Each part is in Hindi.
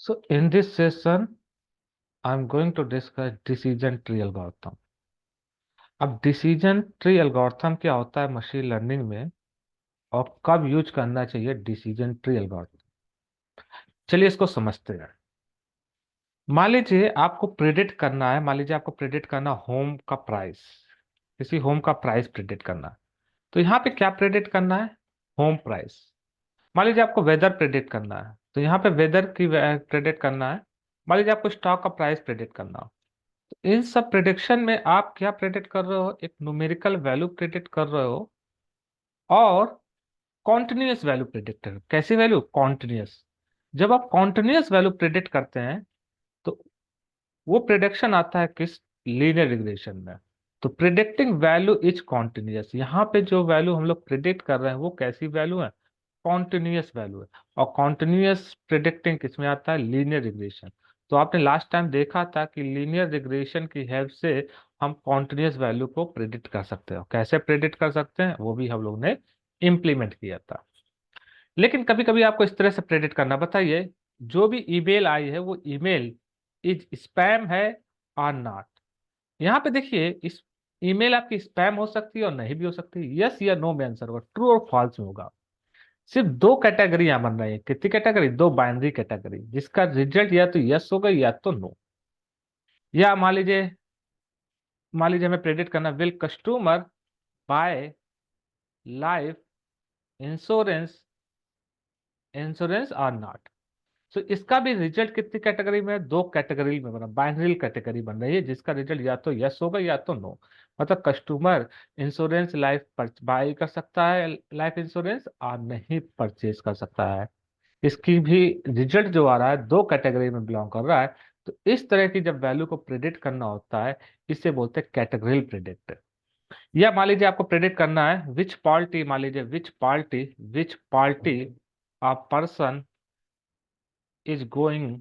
So in this session, I'm going to discuss decision tree algorithm. अब डिसीजन ट्री एल्गोरिथम क्या होता है मशीन लर्निंग में और कब यूज करना चाहिए डिसीजन ट्री एल्गोरिथम। चलिए इसको समझते हैं। मान लीजिए आपको प्रेडिक्ट करना है, मान लीजिए आपको प्रेडिक्ट करना होम का प्राइस, किसी होम का प्राइस प्रेडिक्ट करना है। तो यहाँ पे क्या प्रेडिक्ट करना है? Home price. मान लीजिए आपको वेदर प्रेडिक्ट करना है, तो यहाँ पे वेदर की प्रेडिक्ट करना है। मान लीजिए आपको स्टॉक का प्राइस प्रेडिक्ट करना हो, इन सब प्रिडिक्शन में आप क्या प्रेडिक्ट कर रहे हो? एक न्यूमेरिकल वैल्यू प्रेडिक्ट कर रहे हो और कॉन्टिन्यूअस वैल्यू प्रेडिक्ट कर रहे हो। कैसी वैल्यू? कॉन्टिन्यूअस। जब आप कॉन्टिन्यूअस वैल्यू प्रेडिक्ट करते हैं तो वो प्रिडिक्शन आता है किस? लीनियर रिग्रेशन में। तो प्रिडिक्टिंग वैल्यू इज कॉन्टिन्यूअस। यहाँ पे जो वैल्यू हम लोग प्रिडिक्ट कर रहे हैं वो कैसी वैल्यू है? कॉन्टिन्यूअस वैल्यू है। और कॉन्टिन्यूअस प्रिडिक्टिंग किस में आता है? Linear regression. तो आपने लास्ट टाइम देखा था कि लीनियर रिग्रेशन की हेल्प से हम कॉन्टिन्यूअस वैल्यू को प्रिडिक्ट कर सकते हैं। कैसे प्रिडिक्ट कर सकते हैं वो भी हम लोग ने इम्प्लीमेंट किया था। लेकिन कभी कभी आपको इस तरह से प्रेडिक्ट करना, बताइए जो भी ईमेल आई है वो ईमेल इज स्पैम है और नॉट। यहाँ पे देखिए, इस ईमेल आपकी स्पैम हो सकती है और नहीं भी हो सकती है। यस या नो में आंसर होगा, ट्रू और फॉल्स में होगा। सिर्फ दो कैटेगरी यहाँ बन रही है। कितनी कैटेगरी? दो बाइनरी कैटेगरी, जिसका रिजल्ट या तो यस होगा या तो नो। या मान लीजिए हमें प्रेडिक्ट करना, will customer buy life insurance insurance or not. So इसका भी रिजल्ट कितनी कैटेगरी में है? दो कैटेगरी में बना, बाइनरी कैटेगरी बन रही है, जिसका रिजल्ट या तो यस होगा या तो नो। मतलब कस्टमर इंश्योरेंस लाइफ बाय कर सकता है, लाइफ इंश्योरेंस, और नहीं परचेज कर सकता है। इसकी भी रिजल्ट जो आ रहा है दो कैटेगरी में बिलोंग कर रहा है। तो इस तरह की जब वैल्यू को प्रेडिक्ट करना होता है, इसे बोलते हैं कैटेगरियल प्रेडिक्ट। या मान लीजिए आपको प्रेडिक्ट करना है विच पार्टी, मान लीजिए which party a person is going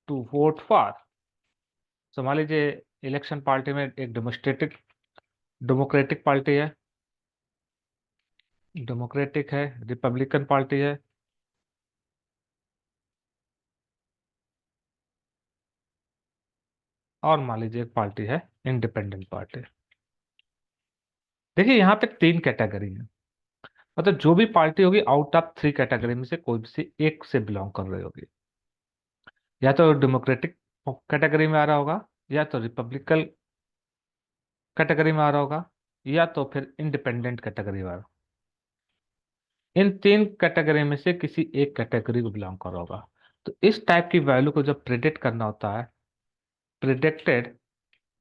to vote for. तो मान लीजिए इलेक्शन पार्टी में एक डेमोक्रेटिक पार्टी है, डेमोक्रेटिक है, रिपब्लिकन पार्टी है, और मान लीजिए एक पार्टी है इंडिपेंडेंट पार्टी। देखिए यहाँ पे तीन कैटेगरी है। मतलब जो भी पार्टी होगी आउट ऑफ थ्री कैटेगरी में से कोई भी से एक से बिलोंग कर रही होगी। या तो डेमोक्रेटिक कैटेगरी में आ रहा होगा, या तो रिपब्लिकन कैटेगरी में आ रहा होगा, या तो फिर इंडिपेंडेंट कैटेगरी में आ रहा। इन तीन कैटेगरी में से किसी एक कैटेगरी को बिलोंग कर रहा होगा। तो इस टाइप की वैल्यू को जब प्रिडिक्ट करना होता है, प्रिडिक्टेड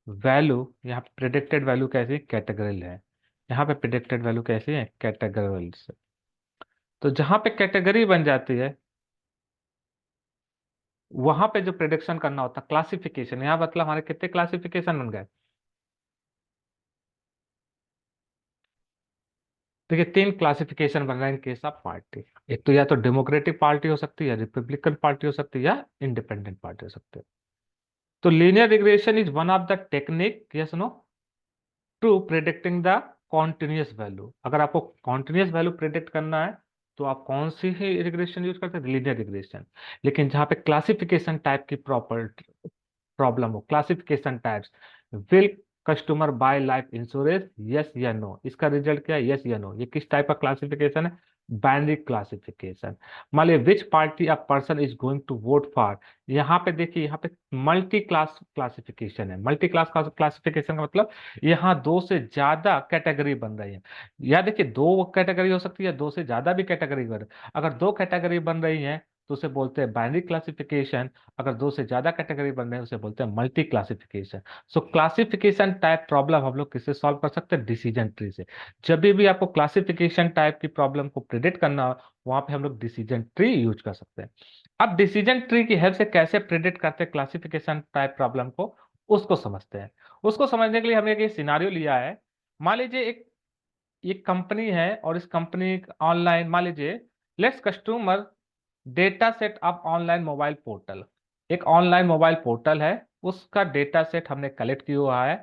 वैल्यू, यहाँ पे प्रिडिक्टेड वैल्यू कैसी है? कैटेगरियल है। यहाँ पे प्रिडिक्टेड वैल्यू कैसी है? कैटेगरियल से। तो जहां पे कैटेगरी बन जाती है वहां पे जो प्रिडिक्शन करना होता है क्लासिफिकेशन। यहाँ मतलब हमारे कितने क्लासिफिकेशन बन गए? देखिए तीन क्लासिफिकेशन बन रहे हैं इन केस ऑफ पार्टी। एक तो या तो डेमोक्रेटिक पार्टी हो सकती है, रिपब्लिकन पार्टी हो सकती है, या इंडिपेंडेंट पार्टी हो सकती है। तो linear regression is one of the technique, yes no, to predicting the continuous value. अगर आपको कॉन्टिन्यूअस वैल्यू प्रिडिक्ट करना है तो आप कौन सी ही रिग्रेशन यूज करते हैं? Linear regression. लेकिन जहां पे क्लासिफिकेशन टाइप की प्रॉब्लम हो, classification types, will customer buy life insurance, yes या नो, इसका रिजल्ट क्या है? यस या नो। ये किस टाइप का क्लासिफिकेशन है? Binary classification. मान लीजिए which party a person is going to vote for. यहाँ पे देखिए, यहाँ पे मल्टी क्लास क्लासिफिकेशन है। मल्टी क्लास क्लासिफिकेशन का मतलब यहाँ दो से ज्यादा कैटेगरी बन रही है। या देखिए दो कैटेगरी हो सकती है, दो से ज्यादा भी कैटेगरी बन। अगर दो कैटेगरी बन रही है तो उसे बोलते हैं बाइनरी क्लासिफिकेशन। अगर दो से ज्यादा कैटेगरी बन रहे हैं उसे बोलते हैं मल्टी क्लासिफिकेशन। सो क्लासिफिकेशन टाइप प्रॉब्लम हम लोग किससे सॉल्व कर सकते हैं? डिसीजन ट्री से। जब भी आपको क्लासिफिकेशन टाइप की प्रॉब्लम को प्रिडिक्ट करना हो, वहां पे हम लोग डिसीजन ट्री यूज कर सकते हैं। अब डिसीजन ट्री की हेल्प से कैसे प्रिडिक्ट करते हैं क्लासिफिकेशन टाइप प्रॉब्लम को, उसको समझते हैं। उसको समझने के लिए हमने एक सिनारियो लिया है। मान लीजिए एक कंपनी है और इस कंपनी ऑनलाइन, मान लीजिए let's customer data set of online mobile portal. एक ऑनलाइन मोबाइल पोर्टल है, उसका डेटा सेट हमने कलेक्ट किया हुआ है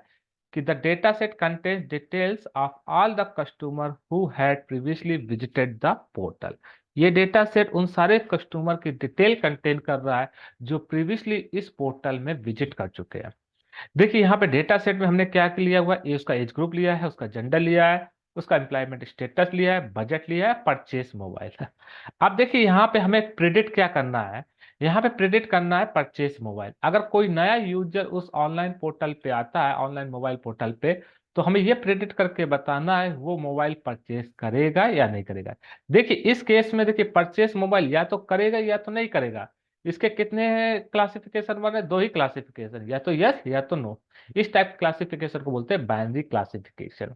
कि the data set contains details of all the customer who had previously visited the portal. ये डेटा सेट उन सारे कस्टमर की डिटेल कंटेन कर रहा है जो प्रीवियसली इस पोर्टल में विजिट कर चुके हैं। देखिए यहाँ पे डेटा सेट में हमने क्या लिया हुआ है, ये उसका एज ग्रुप लिया है, उसका जेंडर लिया है, उसका एम्प्लॉयमेंट स्टेटस लिया है, बजट लिया है, परचेस मोबाइल है। अब देखिए यहाँ पे हमें प्रिडिक्ट क्या करना है, यहाँ पे प्रिडिक्ट करना है परचेस मोबाइल। अगर कोई नया यूजर उस ऑनलाइन पोर्टल पे आता है, ऑनलाइन मोबाइल पोर्टल पे, तो हमें ये प्रिडिक्ट करके बताना है वो मोबाइल परचेस करेगा या नहीं करेगा। देखिए इस केस में देखिए परचेस मोबाइल या तो करेगा या तो नहीं करेगा। इसके कितने क्लासिफिकेशन बने, दो ही क्लासिफिकेशन, या तो यस या तो नो। इस टाइप क्लासिफिकेशन को बोलते हैं बाइनरी क्लासिफिकेशन।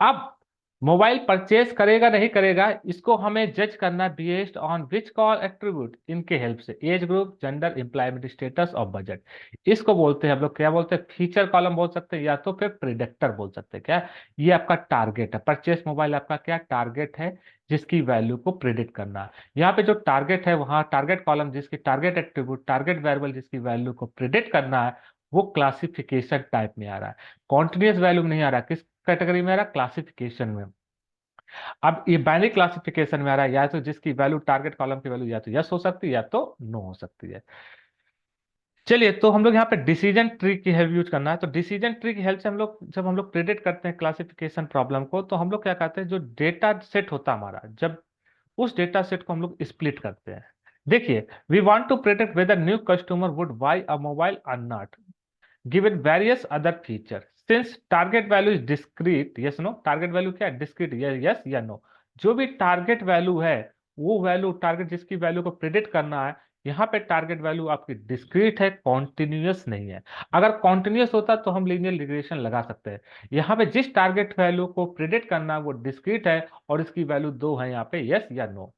अब मोबाइल परचेज करेगा नहीं करेगा, इसको हमें जज करना based on which call attribute, इनके हेल्प से, age group, gender, employment status और बजट। इसको बोलते हैं हम लोग, क्या बोलते हैं, फीचर कॉलम बोल सकते हैं या तो फिर प्रिडिक्टर बोल सकते हैं। क्या ये आपका टारगेट है, परचेस मोबाइल आपका क्या टारगेट है जिसकी वैल्यू को प्रिडिक्ट करना है। यहाँ पे जो टारगेट है वहां टारगेट कॉलम जिसकी टारगेट एट्रीब्यूट, टारगेट वेरिएबल जिसकी वैल्यू को प्रिडिक्ट करना है, वो क्लासिफिकेशन टाइप में आ रहा है, कॉन्टिन्यूस वैल्यू में नहीं आ रहा। किस कैटेगरी में आ रहा है, क्लासिफिकेशन में। अब ये बाइनरी क्लासिफिकेशन में आ रहा है, या तो जिसकी वैल्यू टारगेट कॉलम की वैल्यू या तो यस हो सकती है या तो नो हो सकती है। चलिए तो हम लोग यहाँ पे डिसीजन ट्री की हेल्प यूज करना है। तो डिसीजन ट्री की हेल्प से हम लोग जब हम लोग प्रेडिक्ट करते हैं क्लासिफिकेशन प्रॉब्लम को, तो हम लोग क्या करते हैं, जो डेटा सेट होता है हमारा, जब उस डेटा सेट को हम लोग स्प्लिट करते हैं। देखिए we want to predict whether new customer would buy a mobile और not, given various other feature, since target value is discrete, yes no, target value क्या है, discrete, yes या no। जो भी टारगेट वैल्यू है, वो वैल्यू टारगेट जिसकी वैल्यू को प्रिडिक्ट करना है, यहाँ पे टारगेट वैल्यू आपकी डिस्क्रीट है, कॉन्टिन्यूअस नहीं है। अगर कॉन्टिन्यूअस होता तो हम लीनियर रिग्रेशन लगा सकते हैं। यहाँ पे जिस टारगेट वैल्यू को प्रिडिक्ट करना है वो डिस्क्रीट है और इसकी वैल्यू दो है, यहाँ पे यस या no.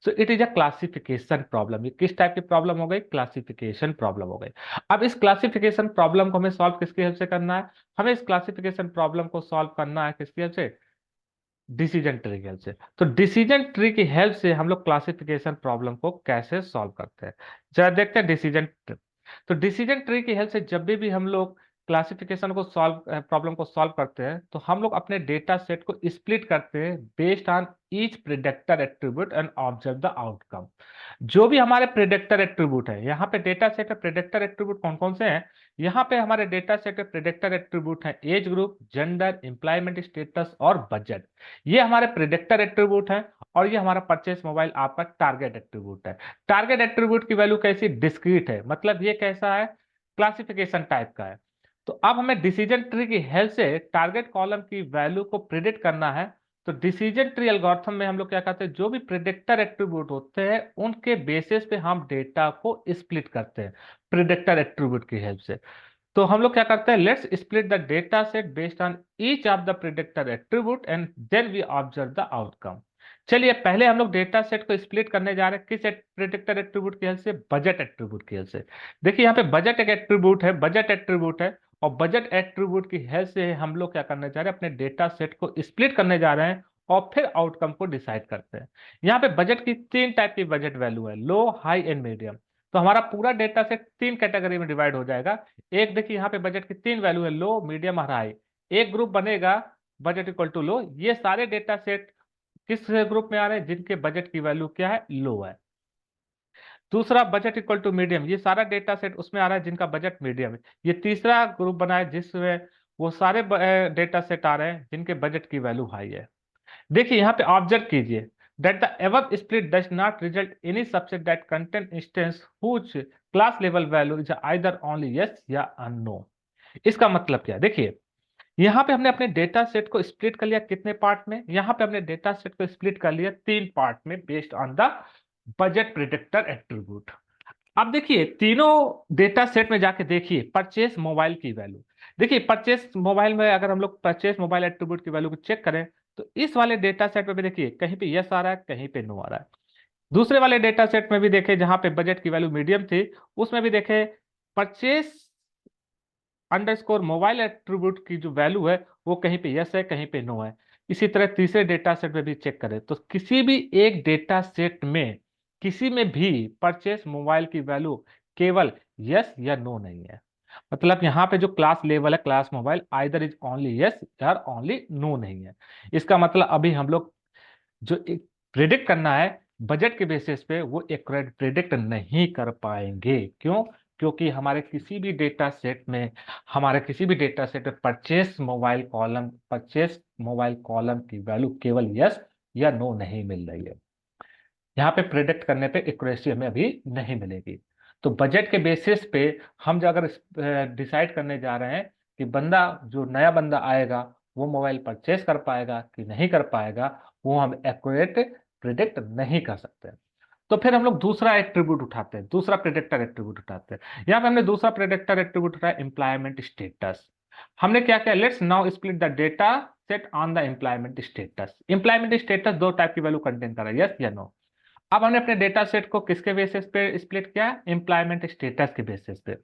So it is a classification problem. ये किस टाइप की प्रॉब्लम हो गई, क्लासिफिकेशन प्रॉब्लम हो गई। अब इस क्लासिफिकेशन प्रॉब्लम को हमें सॉल्व किसकी हेल्प से करना है, हमें इस क्लासिफिकेशन प्रॉब्लम को सॉल्व करना है किसकी हेल्प से, डिसीजन ट्री की हेल्प से। तो डिसीजन ट्री की हेल्प से हम लोग क्लासिफिकेशन प्रॉब्लम को कैसे सॉल्व करते हैं, जरा देखते हैं डिसीजन। तो डिसीजन ट्री की हेल्प से जब भी हम लोग क्लासिफिकेशन को सॉल्व प्रॉब्लम को सॉल्व करते हैं, तो हम लोग अपने डेटा सेट को स्प्लिट करते हैं based on each predictor attribute and observe the outcome. जो भी हमारे प्रिडिक्टर एट्रीब्यूट है, यहाँ पे डेटा सेट में प्रिडिक्टर एट्रीब्यूट कौन कौन से हैं, यहाँ पे हमारे डेटा सेट में प्रिडिक्टर एट्रीब्यूट है age group, gender, employment status और बजट। ये हमारे प्रिडिक्टर एट्रीब्यूट है। और ये हमारा परचेस मोबाइल आपका टारगेट एट्रीब्यूट है। टारगेट एट्रीब्यूट की वैल्यू कैसी, डिस्क्रीट है, मतलब ये कैसा है, क्लासिफिकेशन टाइप का है। तो अब हमें डिसीजन ट्री की हेल्प से टारगेट कॉलम की वैल्यू को प्रिडिक्ट करना है। तो डिसीजन ट्री एल्गोरिथम में हम लोग क्या करते हैं, जो भी प्रिडिक्टर एट्रीब्यूट होते हैं उनके बेसिस पे हम डेटा को स्प्लिट करते हैं प्रिडिक्टर एट्रीब्यूट की हेल्प से। तो हम लोग क्या करते हैं, let's split the data set based on each of the predictor attribute and then we observe the outcome. चलिए पहले हम लोग डेटा सेट को स्प्लिट करने जा रहे हैं किस प्रिडिक्टर एट्रीब्यूट की हेल्प से, बजट एट्रीब्यूट की हेल्प से। देखिए यहाँ पे बजट एक एट्रीब्यूट है, बजट एट्रीब्यूट है, और बजट एट्रीब्यूट की हेल्प से हम लोग क्या करने जा रहे हैं, अपने डेटा सेट को स्प्लिट करने जा रहे हैं और फिर आउटकम को डिसाइड करते हैं। यहाँ पे बजट की तीन टाइप की बजट वैल्यू है, लो, हाई एंड मीडियम। तो हमारा पूरा डेटा सेट तीन कैटेगरी में डिवाइड हो जाएगा। एक देखिए यहाँ पे बजट की तीन वैल्यू है, लो, मीडियम और हाई। एक ग्रुप बनेगा बजट इक्वल टू लो, ये सारे डेटा सेट किस ग्रुप में आ रहे हैं, जिनके बजट की वैल्यू क्या है, लो है। दूसरा बजट इक्वल टू मीडियम, ये सारा डेटा सेट उसमें आ रहा है जिनका बजट मीडियम है। ये तीसरा ग्रुप बना है जिसमें वो सारे डेटा सेट आ रहे हैं जिनके बजट की वैल्यू हाई है। देखिए यहाँ पे ऑब्जर्व कीजिए that the above split does not result any subset that contain instance whose class level value is either only yes या no। इसका मतलब क्या है, देखिए यहाँ पे हमने अपने डेटा सेट को स्प्लिट कर लिया कितने पार्ट में, यहाँ पे हमने डेटा सेट को स्प्लिट कर लिया तीन पार्ट में based on the budget predictor attribute. अब देखिए तीनों डेटा सेट में जाके देखिए परचेस मोबाइल की वैल्यू। देखिए परचेस मोबाइल में अगर हम लोग परचेस मोबाइल एट्रीब्यूट की वैल्यू को चेक करें, तो इस वाले डेटा सेट में भी देखिए कहीं पे यस आ रहा है, कहीं पे नो आ रहा है। दूसरे वाले डेटा सेट में भी देखे जहां पे बजट की वैल्यू मीडियम थी, उसमें भी देखे परचेस अंडरस्कोर मोबाइल एट्रीब्यूट की जो वैल्यू है वो कहीं पे यस है, कहीं पे नो है। इसी तरह तीसरे डेटा सेट में भी चेक करें, तो किसी भी एक डेटा सेट में किसी में भी परचेस मोबाइल की वैल्यू केवल यस या नो नहीं है। मतलब यहाँ पे जो क्लास लेवल है class mobile either is only yes या ओनली नो नहीं है। इसका मतलब अभी हम लोग जो प्रिडिक्ट करना है बजट के बेसिस पे वो एक्यूरेट प्रिडिक्ट नहीं कर पाएंगे। क्यों? क्योंकि हमारे किसी भी डेटा सेट में परचेस मोबाइल कॉलम की वैल्यू केवल यस या नो नहीं मिल रही है। यहाँ पे प्रिडिक्ट करने पे एक्यूरेसी हमें अभी नहीं मिलेगी। तो बजट के बेसिस पे हम जो अगर डिसाइड करने जा रहे हैं कि जो नया बंदा आएगा वो मोबाइल परचेस कर पाएगा कि नहीं कर पाएगा, वो हम एक्यूरेट प्रिडिक्ट नहीं कर सकते। तो फिर हम लोग दूसरा एट्रीब्यूट उठाते हैं, दूसरा प्रेडिक्टर एट्रीब्यूट उठाते हैं। यहाँ पे हमने दूसरा प्रेडिक्टर एट्रीब्यूट उठाया एम्प्लॉयमेंट स्टेटस। हमने क्या किया, let's now split the data set on the employment status. Employment status दो टाइप की वैल्यू कंटेन कर रहा है, यस या नो। अब हमने अपने डेटा सेट को किसके बेसिस पे स्प्लिट किया, एम्प्लॉयमेंट स्टेटस के बेसिस पे।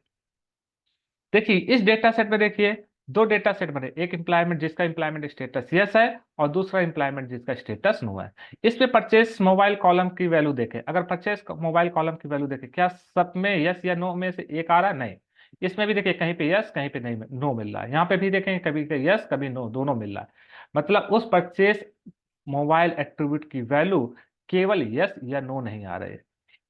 देखिए इस डेटा सेट में देखिए दो डेटा सेट बने, एक एम्प्लॉयमेंट जिसका एम्प्लॉयमेंट स्टेटस यस है और दूसरा एम्प्लॉयमेंट जिसका स्टेटस नो है। इस पे परचेस मोबाइल कॉलम की वैल्यू देखें, अगर परचेस मोबाइल कॉलम की वैल्यू देखें, क्या सब में यस या नो में से एक आ रहा है? नहीं। इसमें भी देखिए कहीं पे यस कहीं पे नहीं, नो मिल रहा है। यहाँ पे भी देखें कभी यस कभी नो, दोनों मिल रहा है। मतलब उस परचेस मोबाइल एट्रीब्यूट की वैल्यू केवल यस या नो नहीं आ रहे।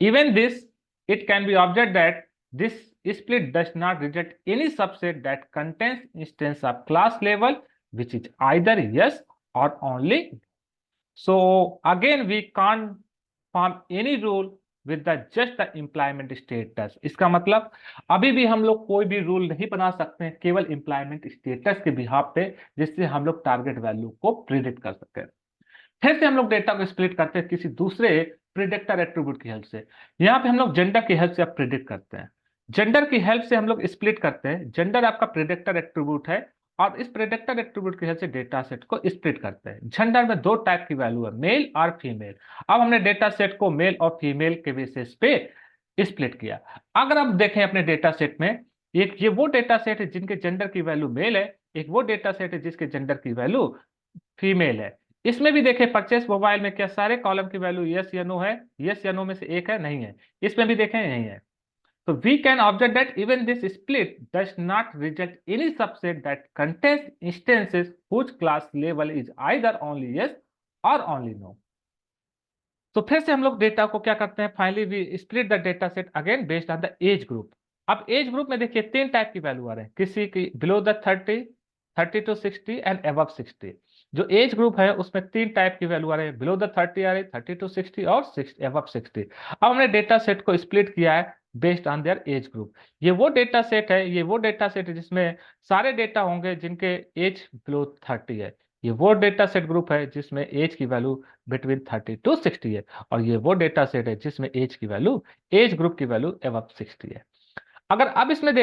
Even this it can be observe that this split does not reject any subset that contains instance of class level which is either yes or only. So again we can't form any rule with the just the employment status. इसका मतलब अभी भी हम लोग कोई भी रूल नहीं बना सकते हैं केवल एम्प्लॉयमेंट स्टेटस के बिहाफ पे, जिससे हम लोग टारगेट वैल्यू को प्रिडिक्ट कर सकें। फिर से हम लोग डेटा को स्प्लिट करते हैं किसी दूसरे प्रिडिक्टर एट्रीब्यूट की हेल्प से। यहाँ पे हम लोग जेंडर की हेल्प से अब प्रिडिक्ट करते हैं। जेंडर की हेल्प से हम लोग स्प्लिट करते हैं, जेंडर आपका प्रिडिक्टर एट्रीब्यूट है और इस प्रिडिक्टर एट्रीब्यूट की हेल्प से डेटा सेट को स्प्लिट करते हैं। जेंडर में दो टाइप की वैल्यू है, मेल और फीमेल। अब हमने डेटा सेट को मेल और फीमेल के बेसिस पे स्प्लिट किया। अगर आप देखें अपने डेटा सेट में, एक ये वो डेटा सेट है जिनके जेंडर की वैल्यू मेल है, एक वो डेटा सेट है जिसके जेंडर की वैल्यू फीमेल है। इसमें भी देखें परचेस मोबाइल में क्या सारे कॉलम की वैल्यू यस या नो है? यस या नो में से एक है? नहीं है। इसमें भी देखें नहीं है। तो we can observe that even this split does not reject any subset that contains instances which class level is either only yes और ओनली नो। तो फिर से हम लोग डेटा को क्या करते हैं, finally we split the data set again based on the age group. अब एज ग्रुप में देखिए तीन टाइप की वैल्यू आ रहे हैं, किसी की below the 30, 30 to 60 and above 60। जो एज ग्रुप है उसमें तीन टाइप की वैल्यू आ रहे हैं, बिलो द 30 आ रही है, 30 to 60 और अबव 60। अब हमने डेटा सेट को स्प्लिट किया है based on their age group. ये वो डेटा सेट है, ये वो डेटा सेट है जिसमें सारे डेटा होंगे जिनके एज बिलो 30 है। ये वो डेटा सेट ग्रुप है जिसमें एज की वैल्यू बिटवीन 30 to 60 है। और ये वो डेटा सेट है जिसमें एज ग्रुप की वैल्यू अबव 60 है। अगर अब इसमें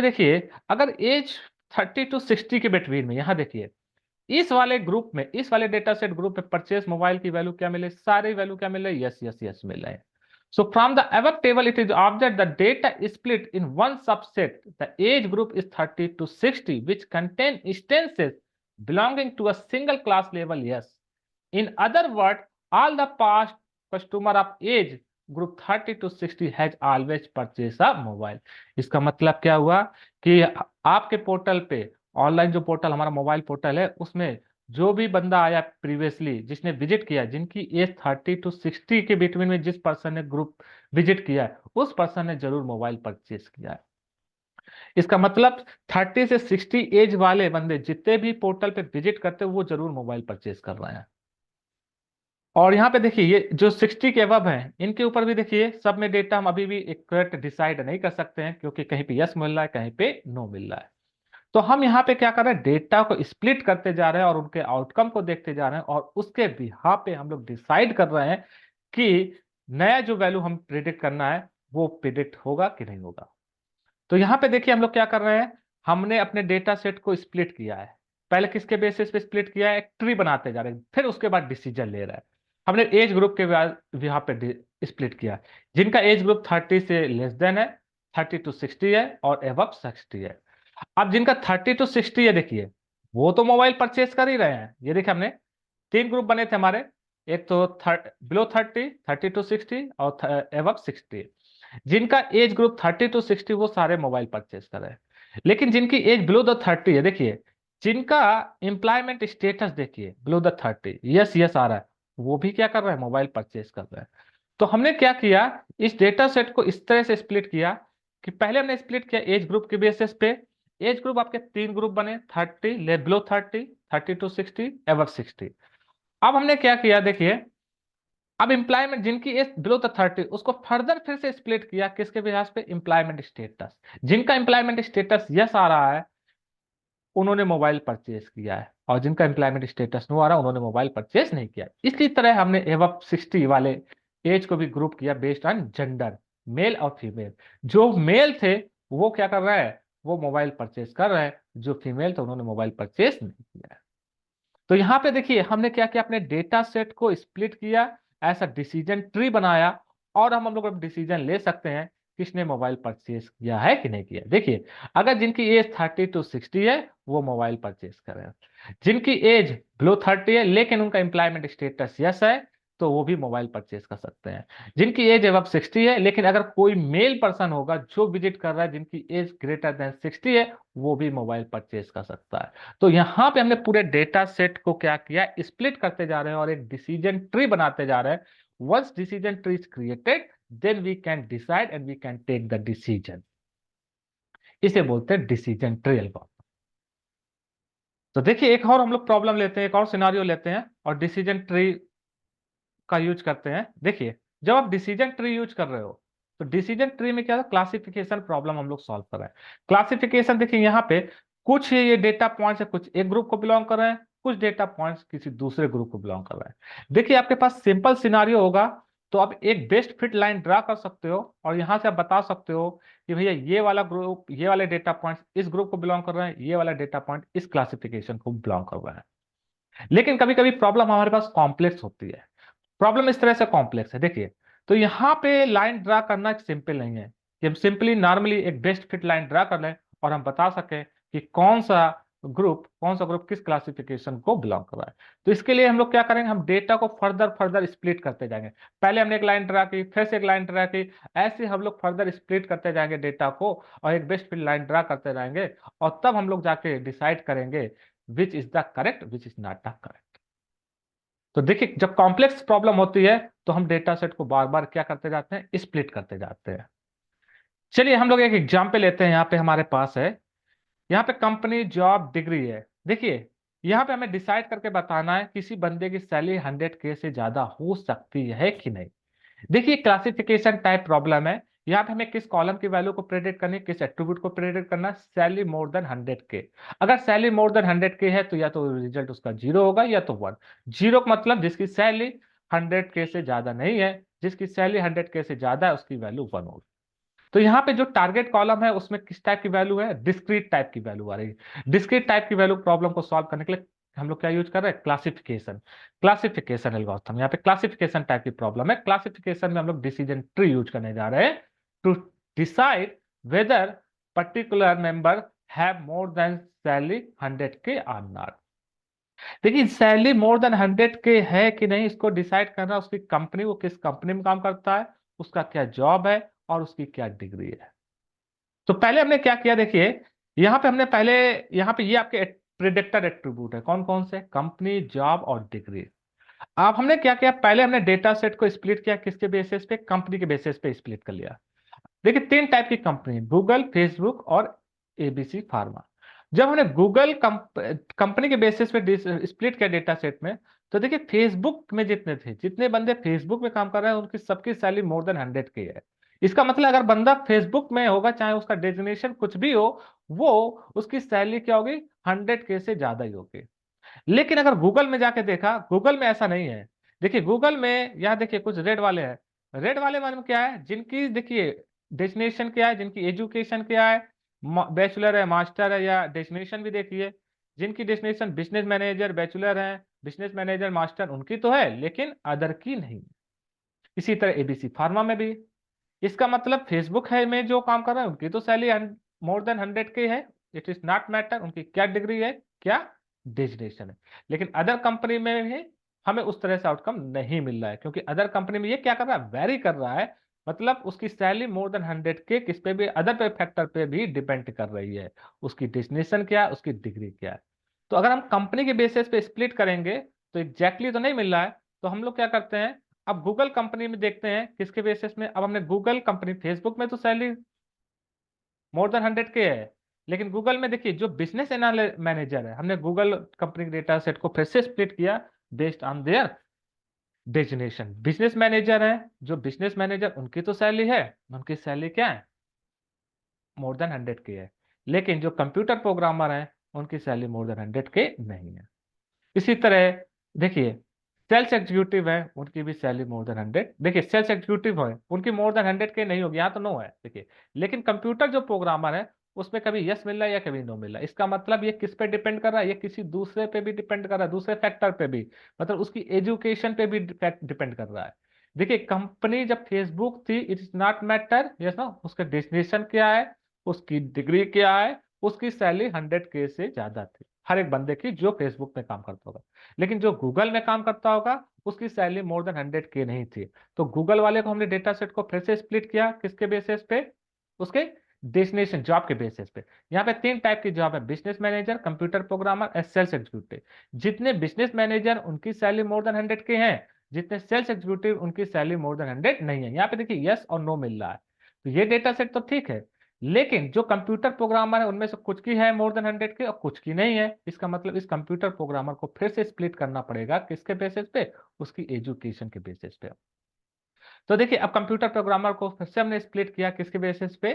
देखिए अगर एज 30 to 60 के बिटवीन में, यहां देखिए इस वाले डेटा सेट ग्रुप में परचेस मोबाइल की वैल्यू क्या मिले, सारी वैल्यू क्या मिले, यस यस यस मिल रहे हैं। So from the above table, it is observed the data is split in one subset. The age group is 30 to 60, which contain instances belonging to a single class level yes. In other words, all the past customer of age group 30 to 60 has always purchased a mobile. इसका मतलब क्या हुआ कि आपके पोर्टल पे, ऑनलाइन जो पोर्टल हमारा मोबाइल पोर्टल है, उसमें जो भी बंदा आया प्रीवियसली जिसने विजिट किया, जिनकी एज 30 to 60 के बिटवीन में जिस पर्सन ने ग्रुप विजिट किया है, उस पर्सन ने जरूर मोबाइल परचेस किया है। इसका मतलब 30 से 60 एज वाले बंदे जितने भी पोर्टल पे विजिट करते हैं वो जरूर मोबाइल परचेस कर रहे हैं। और यहाँ पे देखिए ये जो 60 के अबव हैं इनके ऊपर भी देखिए सब में डेटा हम अभी भी एक्यूरेट डिसाइड नहीं कर सकते हैं, क्योंकि कहीं पे यस मिल रहा है कहीं पे नो मिल रहा है। तो हम यहाँ पे क्या कर रहे हैं, डेटा को स्प्लिट करते जा रहे हैं और उनके आउटकम को देखते जा रहे हैं, और उसके बिहाफ पे हम लोग डिसाइड कर रहे हैं कि नया जो वैल्यू हम प्रिडिक्ट करना है वो प्रिडिक्ट होगा कि नहीं होगा। तो यहाँ पे देखिए हम लोग क्या कर रहे हैं, हमने अपने डेटा सेट को स्प्लिट किया है। पहले किसके बेसिस पे स्प्लिट किया है, एक ट्री बनाते जा रहे हैं, फिर उसके बाद डिसीजन ले रहा है। हमने एज ग्रुप के यहाँ पे स्प्लिट किया, जिनका एज ग्रुप 30 से लेस देन है, 30 to 60 है और अबव 60 है। अब जिनका 30 to 60 है देखिए वो तो मोबाइल परचेस कर ही रहे हैं। ये देखिए हमने तीन ग्रुप बने थे हमारे, एक तो बिलो 30, 30 to 60 और अबव 60। जिनका एज ग्रुप 30 to 60 वो सारे मोबाइल परचेस कर रहे हैं। लेकिन जिनकी एज बिलो द 30 है, देखिए जिनका एम्प्लॉयमेंट स्टेटस देखिए बिलो द 30 यस यस आ रहा है, वो भी क्या कर रहे हैं, मोबाइल परचेज कर रहे हैं। तो हमने क्या किया, इस डेटा सेट को इस तरह से स्प्लिट किया कि पहले हमने स्प्लिट किया एज ग्रुप के बेसिस पे। एज ग्रुप आपके 3 ग्रुप बने, 30, बिलो 30, 30 to 60, एबव 60। अब हमने क्या किया देखिए, अब एम्प्लॉयमेंट जिनकी एज बिलो द 30 उसको फर्दर फिर से स्प्लिट किया किसके बेसिस पे, एम्प्लॉयमेंट स्टेटस। जिनका एम्प्लॉयमेंट स्टेटस यस आ रहा है उन्होंने मोबाइल परचेज किया है, और जिनका एम्प्लॉयमेंट स्टेटस नो आ रहा उन्होंने मोबाइल परचेज नहीं किया। इसी तरह हमने एबव 60 वाले एज को भी ग्रुप किया बेस्ड ऑन जेंडर, मेल और फीमेल। जो मेल थे वो क्या कर रहे हैं, वो मोबाइल परचेज कर रहे हैं, जो फीमेल थे उन्होंने मोबाइल परचेज नहीं किया है। तो यहां पे देखिए हमने क्या किया, अपने डेटा सेट को स्प्लिट किया, ऐसा डिसीजन ट्री बनाया, और हम लोग अब डिसीजन ले सकते हैं किसने मोबाइल परचेज किया है कि नहीं किया। देखिए अगर जिनकी एज 30 to 60 है वो मोबाइल परचेज करें, जिनकी एज बिलो 30 है लेकिन उनका एम्प्लॉयमेंट स्टेटस यस है तो वो भी मोबाइल परचेज कर सकते हैं। जिनकी एज अब 60 है लेकिन अगर कोई मेल पर्सन होगा जो विजिट कर रहा है जिनकी एज ग्रेटर देन 60 है वो भी मोबाइल परचेज कर सकता है। तो यहां पे हमने पूरे डेटा सेट को क्या किया, स्प्लिट करते जा रहे हैं और एक डिसीजन ट्री बनाते जा रहे हैं। Once decision tree is created then we can decide and we can take the decision. इसे बोलते हैं डिसीजन ट्री एल्गोरिथम। तो देखिए एक और हम लोग प्रॉब्लम लेते हैं, एक और सिनारियो लेते हैं और डिसीजन ट्री का यूज करते हैं। देखिए जब आप डिसीजन ट्री यूज कर रहे हो तो डिसीजन ट्री में क्या है, क्लासिफिकेशन प्रॉब्लम हम लोग सॉल्व कर रहे हैं। क्लासिफिकेशन देखिए यहाँ पे कुछ ये डेटा पॉइंट्स है, कुछ एक ग्रुप को बिलोंग कर रहे हैं, कुछ डेटा पॉइंट्स किसी दूसरे ग्रुप को बिलोंग कर रहे हैं। देखिए आपके पास सिंपल सिनारियो होगा तो आप एक बेस्ट फिट लाइन ड्रा कर सकते हो और यहां से आप बता सकते हो कि भैया ये वाला ग्रुप, ये वाले डेटा पॉइंट्स इस ग्रुप को बिलोंग कर रहे हैं, ये वाला डेटा पॉइंट इस क्लासिफिकेशन को बिलोंग कर रहा है। लेकिन कभी कभी प्रॉब्लम हमारे पास कॉम्प्लेक्स होती है। प्रॉब्लम इस तरह से कॉम्प्लेक्स है देखिए, तो यहां पे लाइन ड्रा करना सिंपल नहीं है कि हम सिंपली नॉर्मली एक बेस्ट फिट लाइन ड्रा कर लें और हम बता सकें कि कौन सा ग्रुप किस क्लासिफिकेशन को बिलोंग कर रहा है। तो इसके लिए हम लोग क्या करेंगे, हम डेटा को फर्दर फर्दर स्प्लिट करते जाएंगे। पहले हमने एक लाइन ड्रा की, फिर से एक लाइन ड्रा की, ऐसे हम लोग फर्दर स्प्लिट करते जाएंगे डेटा को और एक बेस्ट फिट लाइन ड्रा करते जाएंगे, और तब हम लोग जाके डिसाइड करेंगे which is the correct, which is not the correct. तो देखिए जब कॉम्प्लेक्स प्रॉब्लम होती है तो हम डेटा सेट को बार बार क्या करते जाते हैं, स्प्लिट करते जाते हैं। चलिए हम लोग एक एग्जाम्पल लेते हैं, यहाँ पे हमारे पास है, यहाँ पे कंपनी जॉब डिग्री है। देखिए यहाँ पे हमें डिसाइड करके बताना है किसी बंदे की सैलरी 100K से ज्यादा हो सकती है कि नहीं। देखिए क्लासिफिकेशन टाइप प्रॉब्लम है, यहाँ पे हमें किस कॉलम की वैल्यू को प्रेडिक्ट करनी है, किस एट्रीब्यूट को प्रेडिक्ट करना है, सैलरी मोर देन 100K। अगर सैलरी मोर देन 100K है तो या तो रिजल्ट उसका 0 होगा या तो 1। 0 का मतलब जिसकी सैलरी 100K से ज्यादा नहीं है, जिसकी सैलरी 100K से ज्यादा है उसकी वैल्यू 1 होगी। तो यहाँ पे जो टारगेट कॉलम है उसमें किस टाइप की वैल्यू है, डिस्क्रीट टाइप की वैल्यू आ रही है। डिस्क्रीट टाइप की वैल्यू प्रॉब्लम को सॉल्व करने के लिए हम लोग क्या यूज कर रहे हैं, क्लासिफिकेशन एल्गोरिथम। यहाँ पे क्लासिफिकेशन टाइप की प्रॉब्लम है, क्लासिफिकेशन में हम लोग डिसीजन ट्री यूज करने जा रहे हैं to decide whether particular member have more than salary 100K और नॉट। देखिए सैलरी मोर देन 100K है कि नहीं इसको डिसाइड करना, उसकी कंपनी, वो किस कंपनी में काम करता है, उसका क्या जॉब है और उसकी क्या डिग्री है। तो पहले हमने क्या किया देखिए, यहां पे हमने पहले, यहां पे ये आपके प्रिडिक्टर एट्रीब्यूट है, कौन कौन से, कंपनी, जॉब और डिग्री। अब हमने क्या किया, पहले हमने डेटा सेट को स्प्लिट किया किसके बेसिस पे, कंपनी के बेसिस पे स्प्लिट कर लिया। देखिए 3 टाइप की कंपनी, गूगल, फेसबुक और एबीसी फार्मा। जब हमने गूगल कंपनी के बेसिस पे स्प्लिट किया डेटा सेट में, तो देखिए फेसबुक में जितने बंदे फेसबुक में काम कर रहे हैं उनकी सबकी सैलरी मोर देन 100K है। इसका मतलब अगर बंदा फेसबुक में होगा चाहे उसका डेजिग्नेशन कुछ भी हो, वो उसकी सैलरी क्या होगी, 100K से ज्यादा ही होगी। लेकिन अगर गूगल में जाके देखा, गूगल में ऐसा नहीं है। देखिए गूगल में यहाँ देखिए कुछ रेड वाले हैं, रेड वाले मतलब क्या है, जिनकी देखिए डेस्टिनेशन क्या है, जिनकी एजुकेशन क्या है, बैचलर है, मास्टर है, या डेस्टिनेशन भी देखिए, जिनकी डेस्टिनेशन बिजनेस मैनेजर बैचलर है, बिजनेस मैनेजर मास्टर उनकी तो है लेकिन अदर की नहीं। इसी तरह एबीसी फार्मा में भी, इसका मतलब फेसबुक है में जो काम कर रहे हैं उनकी तो सैलरी मोर देन 100K है, इट इज नॉट मैटर उनकी क्या डिग्री है, क्या डेजिग्नेशन है। लेकिन अदर कंपनी में भी हमें उस तरह से आउटकम नहीं मिल रहा है, क्योंकि अदर कंपनी में ये क्या कर रहा है, वेरी कर रहा है। मतलब उसकी सैलरी मोर देन 100K किस पे भी, अदर पे फैक्टर पे भी डिपेंड कर रही है, उसकी डेजिग्नेशन क्या है, उसकी डिग्री क्या है। तो अगर हम कंपनी के बेसिस पे स्प्लिट करेंगे तो एग्जैक्टली तो नहीं मिल रहा है, तो हम लोग क्या करते हैं, अब गूगल कंपनी में देखते हैं किसके बेसिस में। अब हमने गूगल कंपनी, फेसबुक में तो सैलरी मोर देन 100K है, लेकिन गूगल में देखिए जो बिजनेस मैनेजर है, हमने गूगल कंपनी के डेटा सेट को फिर से स्प्लिट किया based on their designation. Business manager है, जो बिजनेस मैनेजर उनकी तो सैलरी है, उनकी सैलरी क्या है, मोर देन 100K है। लेकिन जो कंप्यूटर प्रोग्रामर है उनकी सैलरी मोर देन 100K नहीं है। इसी तरह देखिए सेल्स एग्जीक्यूटिव है, उनकी भी सैलरी मोर देन 100। देखिए सेल्स एग्जीक्यूटिव है, उनकी मोर देन 100K नहीं होगी, यहाँ तो नो है देखिए। लेकिन कंप्यूटर जो प्रोग्रामर है उसमें कभी यस मिल रहा है या कभी नो मिल रहा है। इसका मतलब ये किस पे डिपेंड कर रहा है, ये किसी दूसरे पे भी डिपेंड कर रहा है, दूसरे फैक्टर पे भी, मतलब उसकी एजुकेशन पे भी डिपेंड कर रहा है। देखिए कंपनी जब फेसबुक थी, it is not matter yes no, उसका डेस्टिनेशन क्या है, उसकी डिग्री क्या है, उसकी सैलरी 100K से ज्यादा थी हर एक बंदे की जो फेसबुक में काम करता होगा। लेकिन जो गूगल में काम करता होगा उसकी सैलरी मोर देन 100K नहीं थी। तो गूगल वाले को हमने डेटा सेट को फिर से स्प्लिट किया, किसके बेसिस पे, उसके डेस्टिनेशन जॉब के बेसिस पे। यहाँ पे 3 टाइप की जॉब है, बिजनेस मैनेजर, कंप्यूटर प्रोग्रामर और सेल्स एग्जीक्यूटिव। जितने बिजनेस मैनेजर उनकी सैलरी मोर देन 100K है, जितने सेल्स एग्जीक्यूटिव उनकी सैलरी मोर देन 100 नहीं है। यहाँ पे देखिए यस और नो मिल रहा है, तो ये डेटा सेट तो ठीक है। लेकिन जो कंप्यूटर प्रोग्रामर है उनमें से कुछ की है मोर देन 100K और कुछ की नहीं है। इसका मतलब इस कंप्यूटर प्रोग्रामर को फिर से स्प्लिट करना पड़ेगा, किसके बेसिस पे, उसकी एजुकेशन के बेसिस पे। तो देखिए अब कंप्यूटर प्रोग्रामर को फिर से हमने स्प्लिट किया, किसके बेसिस पे,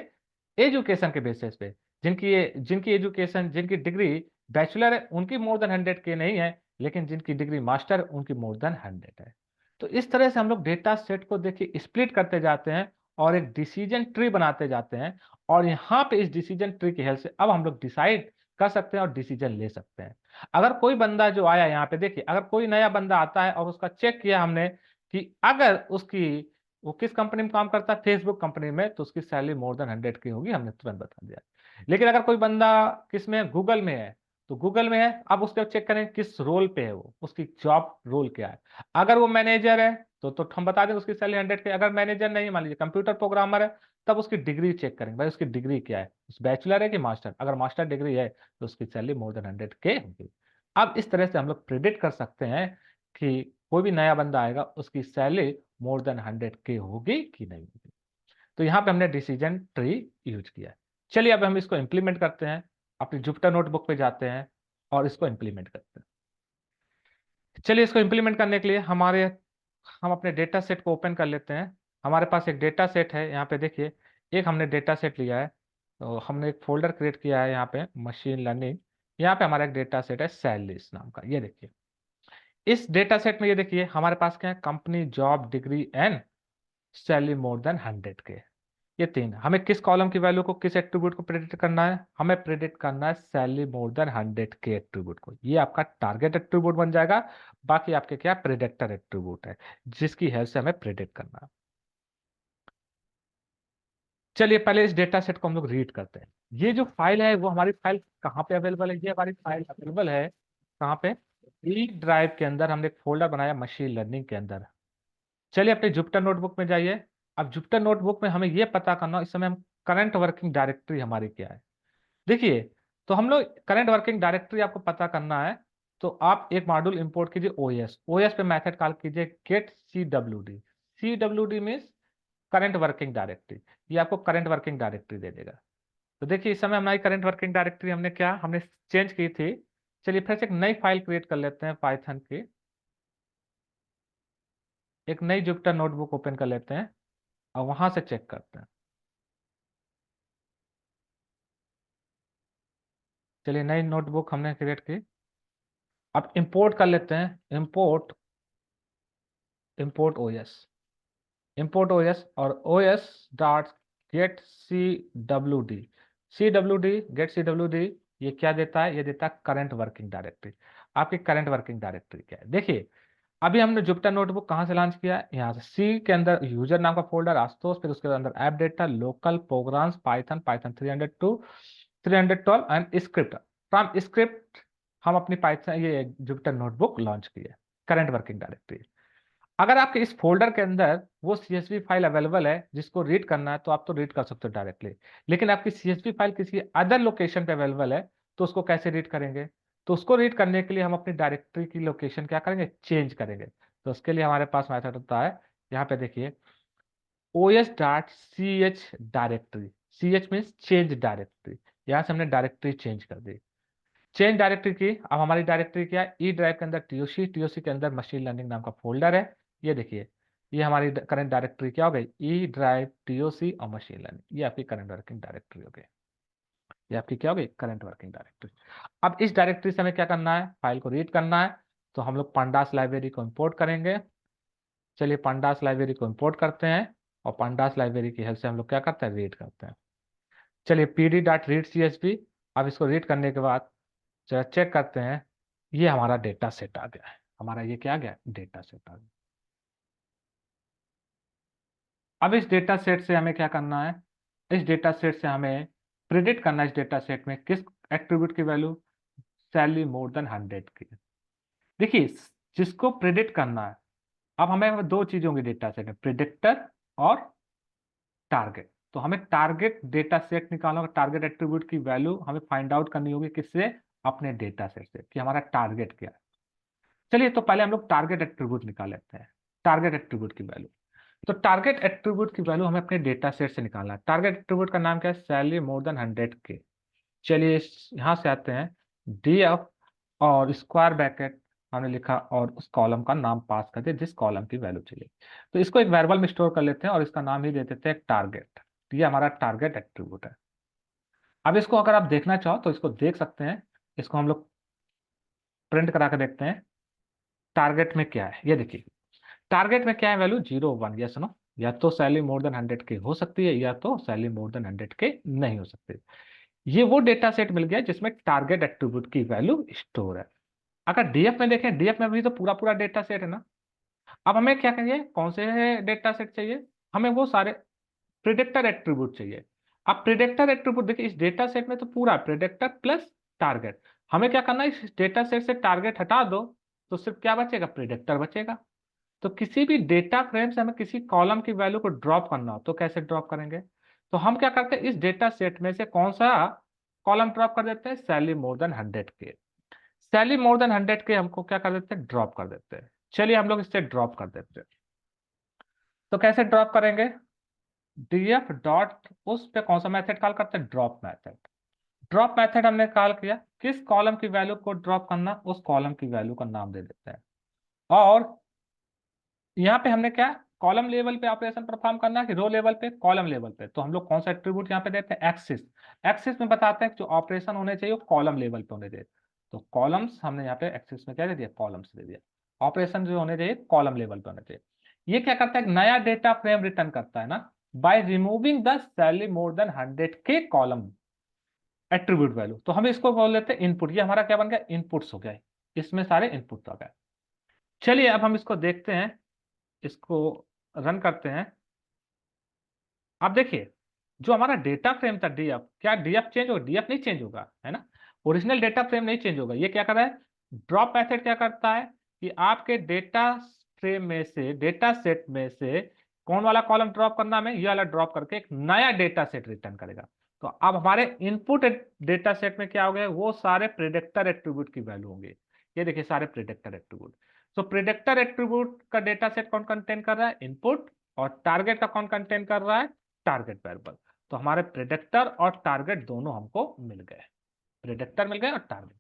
एजुकेशन के बेसिस पे। जिनकी एजुकेशन, जिनकी डिग्री बैचलर है उनकी मोर देन 100K नहीं है, लेकिन जिनकी डिग्री मास्टर है उनकी मोर देन 100 है। तो इस तरह से हम लोग डेटा सेट को देखिए स्प्लिट करते जाते हैं और एक डिसीजन ट्री बनाते जाते हैं। और यहाँ पे इस डिसीजन ट्री की हेल्प से अब हम लोग डिसाइड कर सकते हैं और डिसीजन ले सकते हैं। अगर कोई बंदा जो आया यहाँ पे देखिए, अगर कोई नया बंदा आता है और उसका चेक किया हमने कि अगर उसकी, वो किस कंपनी में काम करता है, फेसबुक कंपनी में, तो उसकी सैलरी मोर देन 100K होगी, हमने तुरंत बता दिया। लेकिन अगर कोई बंदा किस में, गूगल में है, तो गूगल में है, अब उसको चेक करें किस रोल पे है वो, उसकी जॉब रोल क्या है। अगर वो मैनेजर है तो हम बता दें उसकी सैलरी 100K। अगर मैनेजर नहीं, मान लीजिए कंप्यूटर प्रोग्रामर है, तब उसकी डिग्री चेक करेंगे, भाई उसकी डिग्री क्या है, उस बैचलर है कि मास्टर। अगर मास्टर डिग्री है तो उसकी सैलरी मोर देन 100K होगी। अब इस तरह से हम लोग प्रिडिक्ट कर सकते हैं कि कोई भी नया बंदा आएगा उसकी सैलरी मोर देन 100K होगी कि नहीं होगी। तो यहाँ पे हमने डिसीजन ट्री यूज किया है। चलिए अब हम इसको इंप्लीमेंट करते हैं, अपनी जुपिटर नोटबुक पे जाते हैं और इसको इंप्लीमेंट करते हैं। चलिए इसको इंप्लीमेंट करने के लिए हम अपने डेटा सेट को ओपन कर लेते हैं। हमारे पास एक डेटा सेट है, यहाँ पे देखिए एक हमने डेटा सेट लिया है। तो हमने एक फोल्डर क्रिएट किया है यहाँ पे मशीन लर्निंग। यहाँ पे हमारा एक डेटा सेट है सैलरीज नाम का, ये देखिए। इस डेटा सेट में ये देखिए हमारे पास क्या है, company, job, degree and salary more than 100K। ये 3, हमें किस कॉलम की वैल्यू को, किस एट्रीब्यूट को प्रेडिक्ट करना है, हमें प्रेडिक्ट करना है salary more than 100K attribute को। ये आपका टारगेट एट्रीब्यूट बन जाएगा। बाकी आपके क्या प्रेडिक्टर एट्रीब्यूट है जिसकी हेल्प से हमें प्रेडिक्ट करना है। चलिए पहले इस डेटा सेट को हम लोग रीड करते हैं। ये जो फाइल है वो हमारी फाइल कहाँ पे अवेलेबल है, ये हमारी फाइल अवेलेबल है कहाँ पे, ई ड्राइव के अंदर। हमने एक फोल्डर बनाया मशीन लर्निंग के अंदर। चलिए अपने जुपिटर नोटबुक में जाइए। अब जुपिटर नोटबुक में हमें यह पता करना इस समय हम करंट वर्किंग डायरेक्टरी हमारी क्या है। देखिए तो हम लोग करंट वर्किंग डायरेक्टरी आपको पता करना है, तो आप एक मॉड्यूल इंपोर्ट कीजिए ओएस। ओएस पे मेथड कॉल कीजिए get CWD। CWD means current working directory. ये आपको करंट वर्किंग डायरेक्टरी दे देगा। तो देखिए इस समय हमारी करंट वर्किंग डायरेक्टरी हमने चेंज की थी। चलिए फिर से एक नई फाइल क्रिएट कर लेते हैं पाइथन की। एक नई जुपिटर नोटबुक ओपन कर लेते हैं और वहां से चेक करते हैं। चलिए नई नोटबुक हमने क्रिएट की। अब इंपोर्ट कर लेते हैं, import import OS, import OS और OS dot get CWD। CWD get CWD ये क्या देता है, ये देता है करंट वर्किंग डायरेक्टरी। आपकी करंट वर्किंग डायरेक्टरी क्या है, देखिए अभी हमने जुपिटर नोटबुक कहाँ से लॉन्च किया, यहाँ से सी के अंदर यूजर नाम का फोल्डर आशुतोष, फिर उसके अंदर app data, local programs, Python, Python 302 312 and script. From script हम अपनी पाइथन ये जुपिटर नोटबुक लॉन्च की है, करंट वर्किंग डायरेक्टरी। अगर आपके इस फोल्डर के अंदर वो CSV फाइल अवेलेबल है जिसको रीड करना है तो आप तो रीड कर सकते हो डायरेक्टली। लेकिन आपकी CSV फाइल किसी अदर लोकेशन पे अवेलेबल है तो उसको कैसे रीड करेंगे, तो उसको रीड करने के लिए हम अपनी डायरेक्टरी की लोकेशन क्या करेंगे, चेंज करेंगे। तो उसके लिए हमारे पास मेथड होता है, यहाँ पे देखिए os.ch directory, ch means change directory, यहाँ से हमने डायरेक्टरी चेंज कर दी। चेंज डायरेक्टरी की, अब हमारी डायरेक्टरी क्या है, ई ड्राइव के अंदर टीओसी, टीओसी के अंदर मशीन लर्निंग नाम का फोल्डर है। ये देखिए, ये हमारी करंट डायरेक्टरी क्या हो गई, ई ड्राइव, टीओसी और मशीन लर्निंग, ये आपकी करंट वर्किंग डायरेक्टरी हो गई। ये आपकी क्या हो गई, करंट वर्किंग डायरेक्टरी। अब इस डायरेक्टरी से हमें क्या करना है, फाइल को रीड करना है, तो हम लोग pandas लाइब्रेरी को इंपोर्ट करेंगे। चलिए pandas लाइब्रेरी को इंपोर्ट करते हैं, और pandas लाइब्रेरी की हेल्प से हम लोग क्या करते हैं, रीड करते हैं। चलिए pd.read.csv, अब इसको रीड करने के बाद चलो चेक करते हैं, ये हमारा डेटा सेट आ गया है। हमारा ये क्या आ गया, डेटा सेट आ गया। अब इस डेटा सेट से हमें क्या करना है, इस डेटा सेट से हमें प्रिडिक्ट करना है, इस डेटा सेट में किस एट्रीब्यूट की वैल्यू, सैलरी मोर देन 100 की। देखिए, जिसको प्रिडिक्ट करना है, अब हमें दो चीजें होंगी डेटा सेट में, प्रिडिक्टर और टारगेट। तो हमें टारगेट डेटा सेट निकालना होगा, टारगेट एट्रीब्यूट की वैल्यू हमें फाइंड आउट करनी होगी, किससे, अपने डेटा सेट से, कि हमारा टारगेट क्या है। चलिए, तो पहले हम लोग टारगेट एट्रीब्यूट निकाल लेते हैं, टारगेट एट्रीब्यूट की वैल्यू। तो टारगेट एट्रीब्यूट की वैल्यू हमें अपने डेटा सेट से निकालना है। टारगेट एट्रीब्यूट का नाम क्या है, सैलरी मोर देन 100 के। चलिए यहां से आते हैं, डीएफ और स्क्वायर ब्रैकेट हमने लिखा, और उस कॉलम का नाम पास कर दिया जिस कॉलम की वैल्यू चाहिए। तो इसको एक वेरिएबल में स्टोर कर लेते हैं, और इसका नाम ही दे देते हैं टारगेट। ये हमारा टारगेट एट्रीब्यूट है। अब इसको अगर आप देखना चाहो तो इसको देख सकते हैं, इसको हम लोग प्रिंट करा के देखते हैं, टारगेट में क्या है। ये देखिए, टारगेट में क्या है वैल्यू, 0 1, यस नो, या तो सैलरी मोर देन 100 के हो सकती है, या तो सैलरी मोर देन 100 के नहीं हो सकती। ये वो डेटा सेट मिल गया जिसमें टारगेट एट्रीब्यूट की वैल्यू स्टोर है। अगर डीएफ में देखें, डीएफ में भी तो पूरा पूरा डेटा सेट है ना। अब हमें क्या चाहिए, कौन से डेटा सेट चाहिए, हमें वो सारे प्रिडिक्टर एट्रीब्यूट चाहिए। अब प्रिडिक्टर एट्रीब्यूट देखिए, इस डेटा सेट में तो पूरा प्रिडिक्टर प्लस टारगेट। हमें क्या करना है, इस डेटा सेट से टारगेट हटा दो, तो सिर्फ क्या बचेगा, प्रिडिक्टर बचेगा। तो किसी भी डेटा फ्रेम से हमें किसी कॉलम की वैल्यू को ड्रॉप करना हो तो कैसे ड्रॉप करेंगे, तो हम क्या करते हैं, इस डेटा सेट में से कौन सा कॉलम ड्रॉप कर देते हैं, सैलरी मोर देन 100 के। सैलरी मोर देन 100 के हमको क्या कर देते हैं, ड्रॉप कर देते हैं। चलिए हम लोग इससे ड्रॉप कर देते हैं। तो कैसे ड्रॉप करेंगे, डीएफ डॉट, उस पे कौन सा मैथड कॉल करते हैं, ड्रॉप मैथड। ड्रॉप मैथड हमने कॉल किया, किस कॉलम की वैल्यू को ड्रॉप करना, उस कॉलम की वैल्यू का नाम दे देते हैं। और यहाँ पे हमने क्या, कॉलम लेवल पे ऑपरेशन परफॉर्म करना है कि रो लेवल पे, कॉलम लेवल पे। तो हम लोग कौन सा एट्रीब्यूट यहाँ पे देते हैं, एक्सिस। एक्सिस में बताते हैं कि जो ऑपरेशन होने चाहिए वो कॉलम लेवल पे होने चाहिए। तो कॉलम्स हमने यहाँ पे एक्सिस में क्या दे दिया, कॉलम्स दे दिया। ऑपरेशन जो होने चाहिए कॉलम लेवल पे होने चाहिए। ये क्या करता है, नया डेटा फ्रेम रिटर्न करता है ना, bye removing the salary more than 100 के कॉलम एट्रीब्यूट वैल्यू। तो हम इसको बोल लेते हैं इनपुट। ये हमारा क्या बन गया, इनपुट्स हो गया, इसमें सारे इनपुट आ गए। चलिए अब हम इसको देखते हैं, इसको रन करते हैं। अब देखिए, जो हमारा डेटा फ्रेम था डीएफ, क्या डीएफ चेंज होगा, डीएफ नहीं चेंज होगा, है ना। ओरिजिनल डेटा फ्रेम नहीं चेंज होगा। ये क्या कर रहा है, ड्रॉप मेथड क्या करता है कि आपके डेटा फ्रेम में से, डेटा सेट में से कौन वाला कॉलम ड्रॉप करना, हमें ये वाला ड्रॉप करके एक नया डेटा सेट रिटर्न करेगा। तो अब हमारे इनपुट डेटा सेट में क्या हो गया, वो सारे प्रिडिक्टर एट्रीब्यूट की वैल्यू होंगे। ये देखिए सारे प्रिडिक्टर एट्रीब्यूट। तो प्रिडिक्टर एट्रीब्यूट का डेटा सेट कौन कंटेन कर रहा है, इनपुट, और टारगेट का कौन कंटेन कर रहा है, टारगेट वेरिएबल। तो हमारे प्रिडिक्टर और टारगेट दोनों हमको मिल गए, प्रिडिक्टर मिल गए और टारगेट।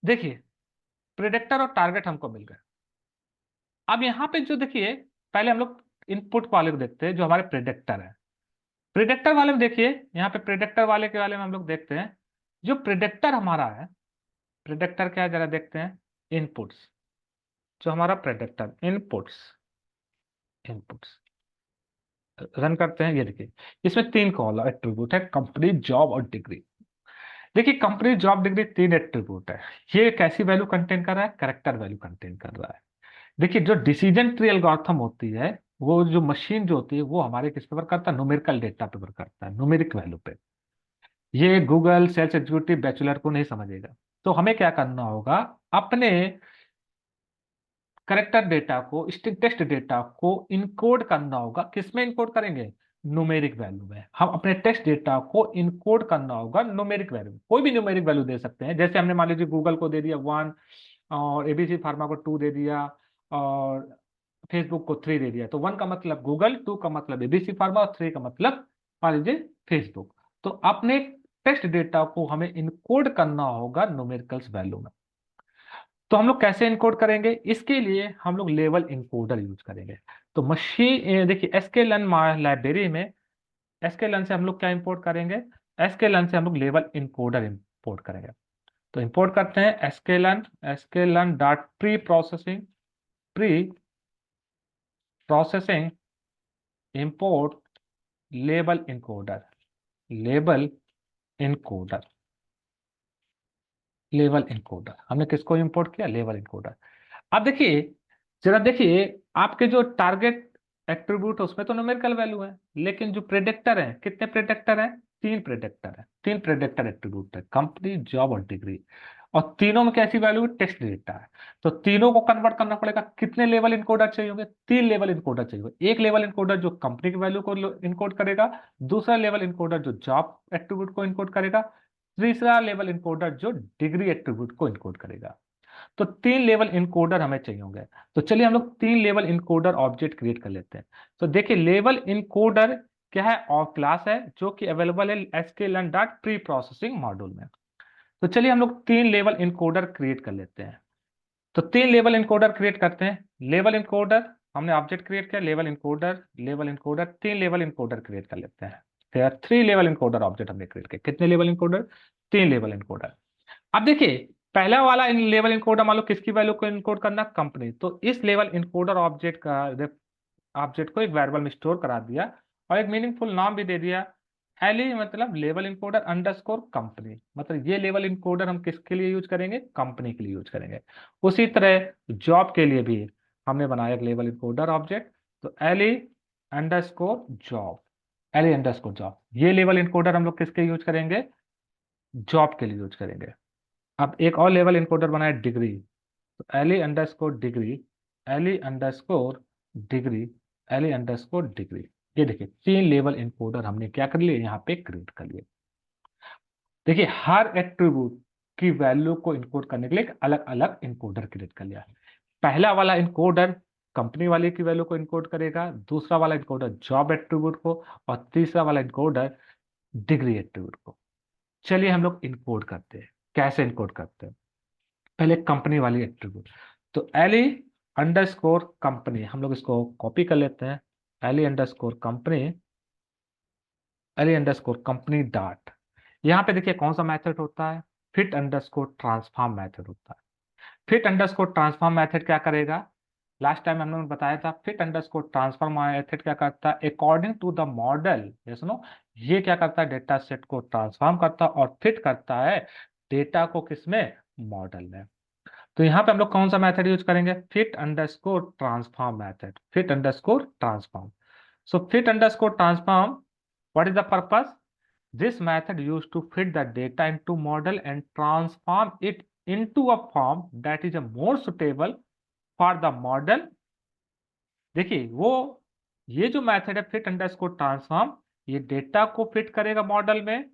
देखिए, प्रिडिक्टर और टारगेट हमको मिल गए। अब यहाँ पे जो देखिए, पहले हम लोग इनपुट वाले को देखते हैं, जो हमारे प्रिडिक्टर है। प्रिडिक्टर वाले में देखिए, यहाँ पे प्रिडिक्टर वाले के बारे में हम लोग देखते हैं। जो प्रिडिक्टर हमारा है, प्रिडिक्टर क्या है जरा देखते हैं, इनपुट्स। जो हमारा प्रिडिक्टर इनपुट्स, इनपुट्स रन करते हैं। ये देखिए, इसमें तीन कॉलम एट्रीब्यूट है, कंपनी, जॉब और डिग्री। देखिए, कंपनी, जॉब, डिग्री तीन एट्रीब्यूट है। ये कैसी वैल्यू कंटेन कर रहा है, करेक्टर वैल्यू कंटेन कर रहा है। देखिए, जो डिसीजन ट्री एल्गोरिथम होती है, वो जो मशीन जो होती है, वो हमारे किस पे वर्क करता है, न्यूमेरिकल डेटा पे वर्क करता है, न्यूमेरिक वैल्यू पे। ये गूगल, सेल्स एग्जीक्यूटिव, बैचलर को नहीं समझेगा। तो हमें क्या करना होगा, अपने करेक्टर डेटा को, टेक्स्ट डेटा को इनकोड करना होगा। किसमें इनकोड करेंगे, न्यूमेरिक वैल्यू में। हम अपने टेक्स्ट डेटा को इनकोड करना होगा न्यूमेरिक वैल्यू में। कोई भी न्यूमेरिक वैल्यू दे सकते हैं, जैसे हमने मान लीजिए गूगल को दे दिया 1, और एबीसी फार्मा को 2 दे दिया, और फेसबुक को 3 दे दिया। तो 1 का मतलब गूगल, 2 का मतलब एबीसी फार्मा और 3 का मतलब मान लीजिए फेसबुक। तो अपने टेक्स्ट डेटा को हमें इनकोड करना होगा न्यूमेरिकल्स वैल्यू में। तो हम लोग कैसे इनकोड करेंगे? इसके लिए हम लोग लेवल इनकोडर यूज करेंगे। तो मशीन देखिए, एसक्यूएल लाइब्रेरी में एसक्यूएल से हम लोग क्या इंपोर्ट करेंगे? एसक्यूएल से हम लोग लेवल इनकोडर इंपोर्ट करेंगे। तो इंपोर्ट करते हैं SQL dot pre processing import label encoder, label encoder, level encoder. हमने किसको इंपोर्ट किया? Level encoder. अब देखिए, जरा देखिए, आपके जो टारगेट एट्रीब्यूट है उसमें तो न्यूमेरिकल वैल्यू है, लेकिन जो प्रेडिक्टर है, कितने प्रेडिक्टर हैं? 3 प्रेडिक्टर है, 3 प्रेडिक्टर एट्रीब्यूट है, कंपनी, जॉब और डिग्री। और तीनों में कैसी वैल्यू है? टेक्स्ट डेटा है। तो तीनों को कन्वर्ट करना पड़ेगा। कितने लेवल इनकोडर चाहिए होंगे? 3 लेवल इनकोडर चाहिए होंगे। एक लेवल इनकोडर जो कंपनी की वैल्यू को इनकोड करेगा, दूसरा लेवल इनकोडर जो जॉब एट्रीब्यूट को इनकोड करेगा, तीसरा लेवल इनकोडर जो डिग्री एट्रीब्यूट को इनकोड करेगा। तो 3 लेवल इनकोडर हमें चाहिए होंगे। तो चलिए हम लोग 3 लेवल इनकोडर ऑब्जेक्ट क्रिएट कर लेते हैं। तो देखिए, लेवल इनकोडर क्या है? और क्लास है जो कि अवेलेबल है SQL dot pre processing module में। तो चलिए हम लोग 3 लेवल इनकोडर क्रिएट कर लेते हैं। तो 3 लेवल इनकोडर क्रिएट करते हैं। लेवल इनकोडर हमने ऑब्जेक्ट क्रिएट किया, level encoder, level encoder, 3 level encoder create कर लेते हैं। फिर 3 लेवल इनकोडर ऑब्जेक्ट हमने क्रिएट किया। कितने लेवल इनकोडर? 3 level encoder. अब देखिए, पहला वाला इन लेवल इनकोडर मान लो किसकी वैल्यू को इनकोड करना? कंपनी। तो इस लेवल इनकोडर ऑब्जेक्ट को एक वेरिएबल में स्टोर करा दिया और एक मीनिंगफुल नाम भी दे दिया। एली मतलब लेवल इनकोडर अंडरस्कोर कंपनी, मतलब ये लेवल इनकोडर हम किसके लिए यूज करेंगे? कंपनी के लिए यूज करेंगे। उसी तरह जॉब के लिए भी हमने बनाया एक लेवल इनकोडर ऑब्जेक्ट। तो L E underscore job, L E underscore job, ये लेवल इनकोडर हम लोग किसके यूज करेंगे? जॉब के लिए यूज करेंगे। अब एक और लेवल इनकोडर बनाया डिग्री। तो L E underscore degree, L E underscore degree, L E underscore degree. ये देखिए, 3 लेवल इनकोडर हमने क्या कर लिए? यहाँ पे क्रिएट कर लिए। देखिए, हर एट्रीब्यूट की वैल्यू को इनकोड करने के लिए अलग अलग इनकोडर क्रिएट कर लिया। पहला वाला इनकोडर कंपनी वाले की वैल्यू को इनकोड करेगा, दूसरा वाला इनकोडर जॉब एट्रीब्यूट को, और तीसरा वाला इनकोडर डिग्री एट्रीब्यूट को। चलिए हम लोग इनकोड करते हैं। कैसे इनकोड करते हैं? पहले कंपनी वाली एट्रीब्यूट। तो एली अंडरस्कोर कंपनी, हम लोग इसको कॉपी कर लेते हैं। L E underscore company, L E underscore company dot, यहाँ पे देखिए कौन सा मेथड होता है? फिट अंडरस्कोर ट्रांसफॉर्म मेथड होता है। फिट अंडरस्कोर ट्रांसफॉर्म मेथड क्या करेगा? लास्ट टाइम हमने बताया था, फिट अंडरस्कोर ट्रांसफॉर्म मेथड क्या करता है? अकॉर्डिंग टू द मॉडल, ये सुनो, ये क्या करता है? डेटा सेट को ट्रांसफॉर्म करता है और फिट करता है डेटा को किसमें? मॉडल में। तो यहाँ पे हम लोग कौन सा मेथड यूज करेंगे? Fit underscore transform method, fit underscore transform. So fit underscore transform, what is the purpose? This method use to fit the data into model and transform it into a form that is a more suitable for the model. देखिए, वो ये जो मेथड है फिट अंडरस्कोर ट्रांसफॉर्म, ये डेटा को फिट करेगा मॉडल में,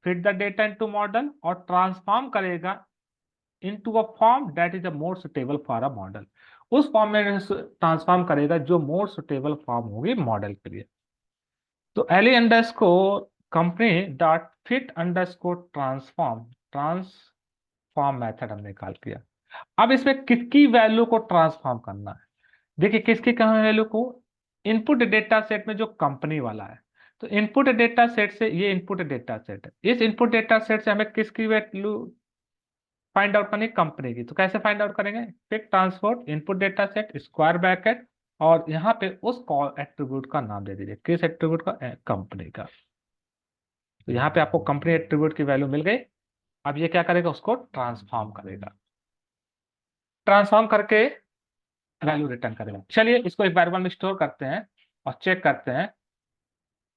fit the data into model, और ट्रांसफॉर्म करेगा into a form that is a more suitable for a model। उस फॉर्म में ट्रांसफॉर्म करेगा जो मोर सुटेबल फॉर्म होगी मॉडल के लिए। तो L E underscore company dot fit underscore transform, transform method हमने कॉल किया। अब इसमें किसकी वैल्यू को ट्रांसफॉर्म करना है? देखिए, किसकी वैल्यू को? इनपुट डेटा सेट में जो कंपनी वाला है। तो इनपुट डेटा सेट से, ये इनपुट डेटा सेट है, इस इनपुट डेटा सेट से हमें किसकी वैल्यू फाइंड आउट करनी? कंपनी की। तो कैसे फाइंड आउट करेंगे? Fit transport input data set square bracket, और यहाँ पे उस कॉल एट्रीब्यूट का नाम दे दीजिए। किस एट्रीब्यूट का? कंपनी का। तो यहाँ पे आपको कंपनी एट्रीब्यूट की वैल्यू मिल गई। अब ये क्या करेगा? उसको ट्रांसफॉर्म करेगा, ट्रांसफॉर्म करके वैल्यू रिटर्न करेगा। चलिए इसको एक वेरिएबल में स्टोर करते हैं और चेक करते हैं।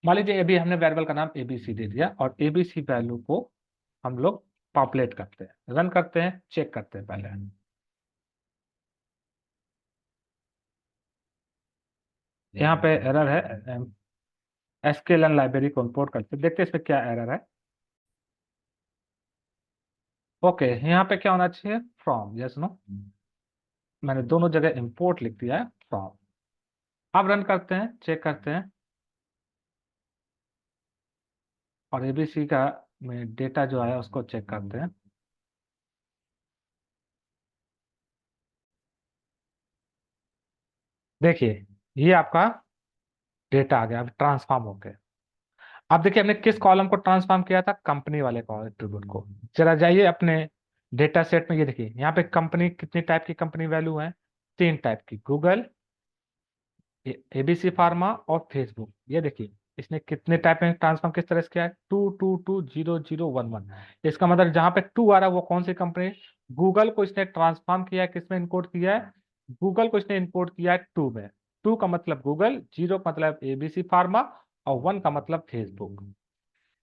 मान लीजिए अभी हमने वेरिएबल का नाम एबीसी दे दिया, और एबीसी वैल्यू को हम लोग पॉपुलेट करते हैं, रन करते हैं, चेक करते हैं पहले। यहाँ पे एरर है, एसक्यूएल लाइब्रेरी को इंपोर्ट करते हैं, देखते हैं इसमें क्या एरर है। ओके, यहाँ पे क्या होना चाहिए, फ्रॉम, यस नो। मैंने दोनों जगह इंपोर्ट लिख दिया है, फ्रॉम। अब रन करते हैं, चेक करते हैं, और एबीसी का में डेटा जो आया उसको चेक करते हैं। देखिए, ये आपका डेटा आ गया, अब ट्रांसफॉर्म हो गया। अब देखिए हमने किस कॉलम को ट्रांसफॉर्म किया था, कंपनी वाले एट्रीब्यूट को। जरा जाइए अपने डेटा सेट में, ये देखिए यहाँ पे कंपनी, कितनी टाइप की कंपनी वैल्यू है, तीन टाइप की, गूगल, एबीसी फार्मा और फेसबुक। ये देखिए इसने कितने टाइप में ट्रांसफॉर्म किस तरह से किया है, 2220011। इसका मतलब जहां पे टू आ रहा है वो कौन सी कंपनी है, गूगल को इसने ट्रांसफॉर्म किया है, किसमें इनकोड किया है, गूगल को इसने इनकोड किया है टू में। टू का मतलब गूगल, जीरो का मतलब एबीसी फार्मा, और वन का मतलब फेसबुक।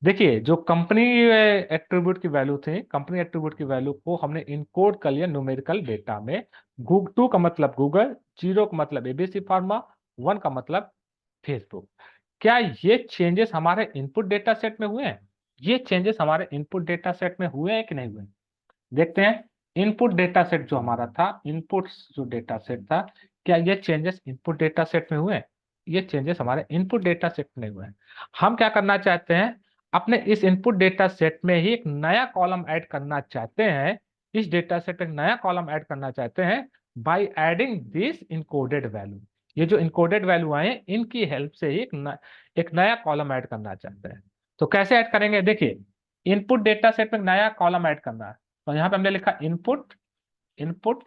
देखिए जो कंपनी एट्रीब्यूट की वैल्यू थी, कंपनी एट्रीब्यूट की वैल्यू को हमने इनकोड कर लिया न्यूमेरिकल डेटा में। टू का मतलब गूगल, जीरो का मतलब एबीसी फार्मा, वन का मतलब फेसबुक। क्या ये चेंजेस हमारे इनपुट डेटा सेट में हुए हैं, ये चेंजेस हमारे इनपुट डेटा सेट में हुए हैं कि नहीं हुए? देखते हैं। इनपुट डेटा सेट जो हमारा था, इनपुट जो डेटा सेट था, क्या ये चेंजेस इनपुट डेटा सेट में हुए हैं? ये चेंजेस हमारे इनपुट डेटा सेट में नहीं हुए हैं। हम क्या करना चाहते हैं, अपने इस इनपुट डेटा सेट में ही एक नया कॉलम ऐड करना चाहते हैं। इस डेटा सेट में नया कॉलम ऐड करना चाहते हैं by adding this encoded value. ये जो इनकोडेड वैल्यू आए इनकी हेल्प से ही एक नया कॉलम ऐड करना चाहते हैं। तो कैसे ऐड करेंगे, देखिए इनपुट डेटा सेट में नया कॉलम ऐड करना है। तो यहाँ पे हमने लिखा इनपुट, इनपुट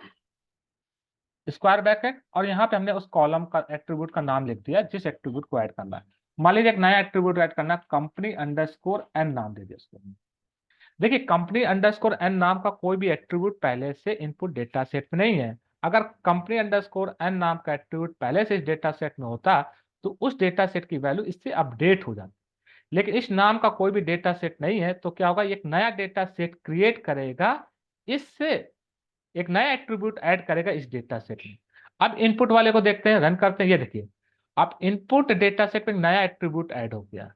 स्क्वायर ब्रैकेट, और यहाँ पे हमने उस कॉलम का एट्रीब्यूट का नाम लिख दिया जिस एट्रीब्यूट को ऐड करना है। मान लीजिए एक नया एट्रीब्यूट ऐड करना, कंपनी अंडरस्कोर एन नाम दे दिया उसको। देखिए कंपनी अंडरस्कोर एन नाम का कोई भी एट्रीब्यूट पहले से इनपुट डेटा सेट में नहीं है। अगर कंपनी अंडरस्कोर एन नाम का एट्रीब्यूट पहले से इस डेटा सेट में होता तो उस डेटा सेट की वैल्यू इससे अपडेट हो जाती। लेकिन इस नाम का कोई भी डेटा सेट नहीं है, तो क्या होगा, एक नया डेटा सेट क्रिएट करेगा, इससे एक नया एट्रीब्यूट ऐड करेगा इस डेटा सेट में। अब इनपुट वाले को देखते हैं, रन करते हैं, ये देखिए अब इनपुट डेटा सेट में नया एट्रीब्यूट ऐड हो गया,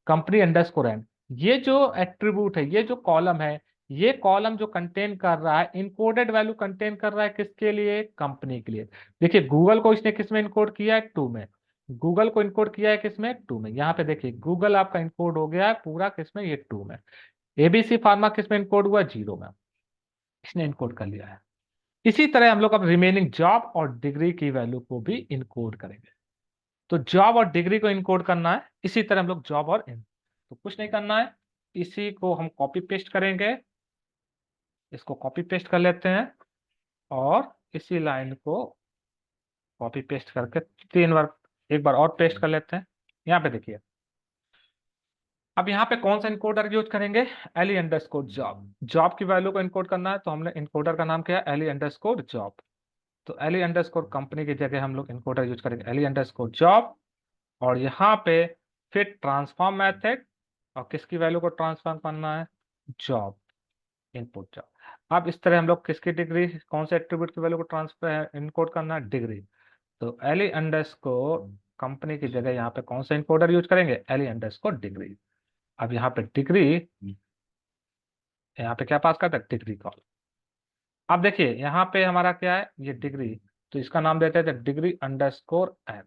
कंपनी अंडरस्कोर एन। ये जो एट्रीब्यूट है, ये जो कॉलम है, ये कॉलम जो कंटेन कर रहा है इनकोडेड वैल्यू कंटेन कर रहा है, किसके लिए, कंपनी के लिए। देखिए गूगल को इसने किसमें इनकोड किया है, टू में। गूगल को इनकोड किया है किसमें, टू में। यहाँ पे देखिए गूगल आपका इनकोड हो गया है पूरा किसमें, ये टू में। एबीसी फार्मा किसमें इनकोड हुआ, जीरो में। इसने इनकोड कर लिया है। इसी तरह हम लोग अब रिमेनिंग जॉब और डिग्री की वैल्यू को भी इनकोड करेंगे। तो जॉब और डिग्री को इनकोड करना है, इसी तरह हम लोग जॉब और इन, तो कुछ नहीं करना है, इसी को हम कॉपी पेस्ट करेंगे। इसको कॉपी पेस्ट कर लेते हैं, और इसी लाइन को कॉपी पेस्ट करके तीन बार, एक बार और पेस्ट कर लेते हैं। यहाँ पे देखिए अब यहाँ पे कौन सा इनकोडर यूज करेंगे, एली अंडरस्कोर जॉब। जॉब की वैल्यू को इनकोड करना है, तो हमने इनकोडर का नाम किया एली अंडरस्कोर जॉब। तो एली अंडरस्कोर कंपनी की जगह हम लोग इनकोडर यूज करेंगे एली अंडरस्कोर जॉब। और यहाँ पे फिर ट्रांसफॉर्म मेथड, और किसकी वैल्यू को ट्रांसफॉर्म करना है, जॉब, इनपुट जॉब। अब इस तरह हम लोग किसकी डिग्री, कौन से एट्रीब्यूट की वैल्यू को ट्रांसफर इनकोड करना है, डिग्री। तो एली अंडरस्कोर कंपनी की जगह यहाँ पे कौन सा इनकोडर यूज करेंगे, एली अंडरस्कोर डिग्री। अब यहाँ पे डिग्री, यहाँ पे क्या पास करता है, डिग्री कॉल। अब देखिए यहाँ पे हमारा क्या है, ये डिग्री, तो इसका नाम देते थे डिग्री अंडरस्कोर एन।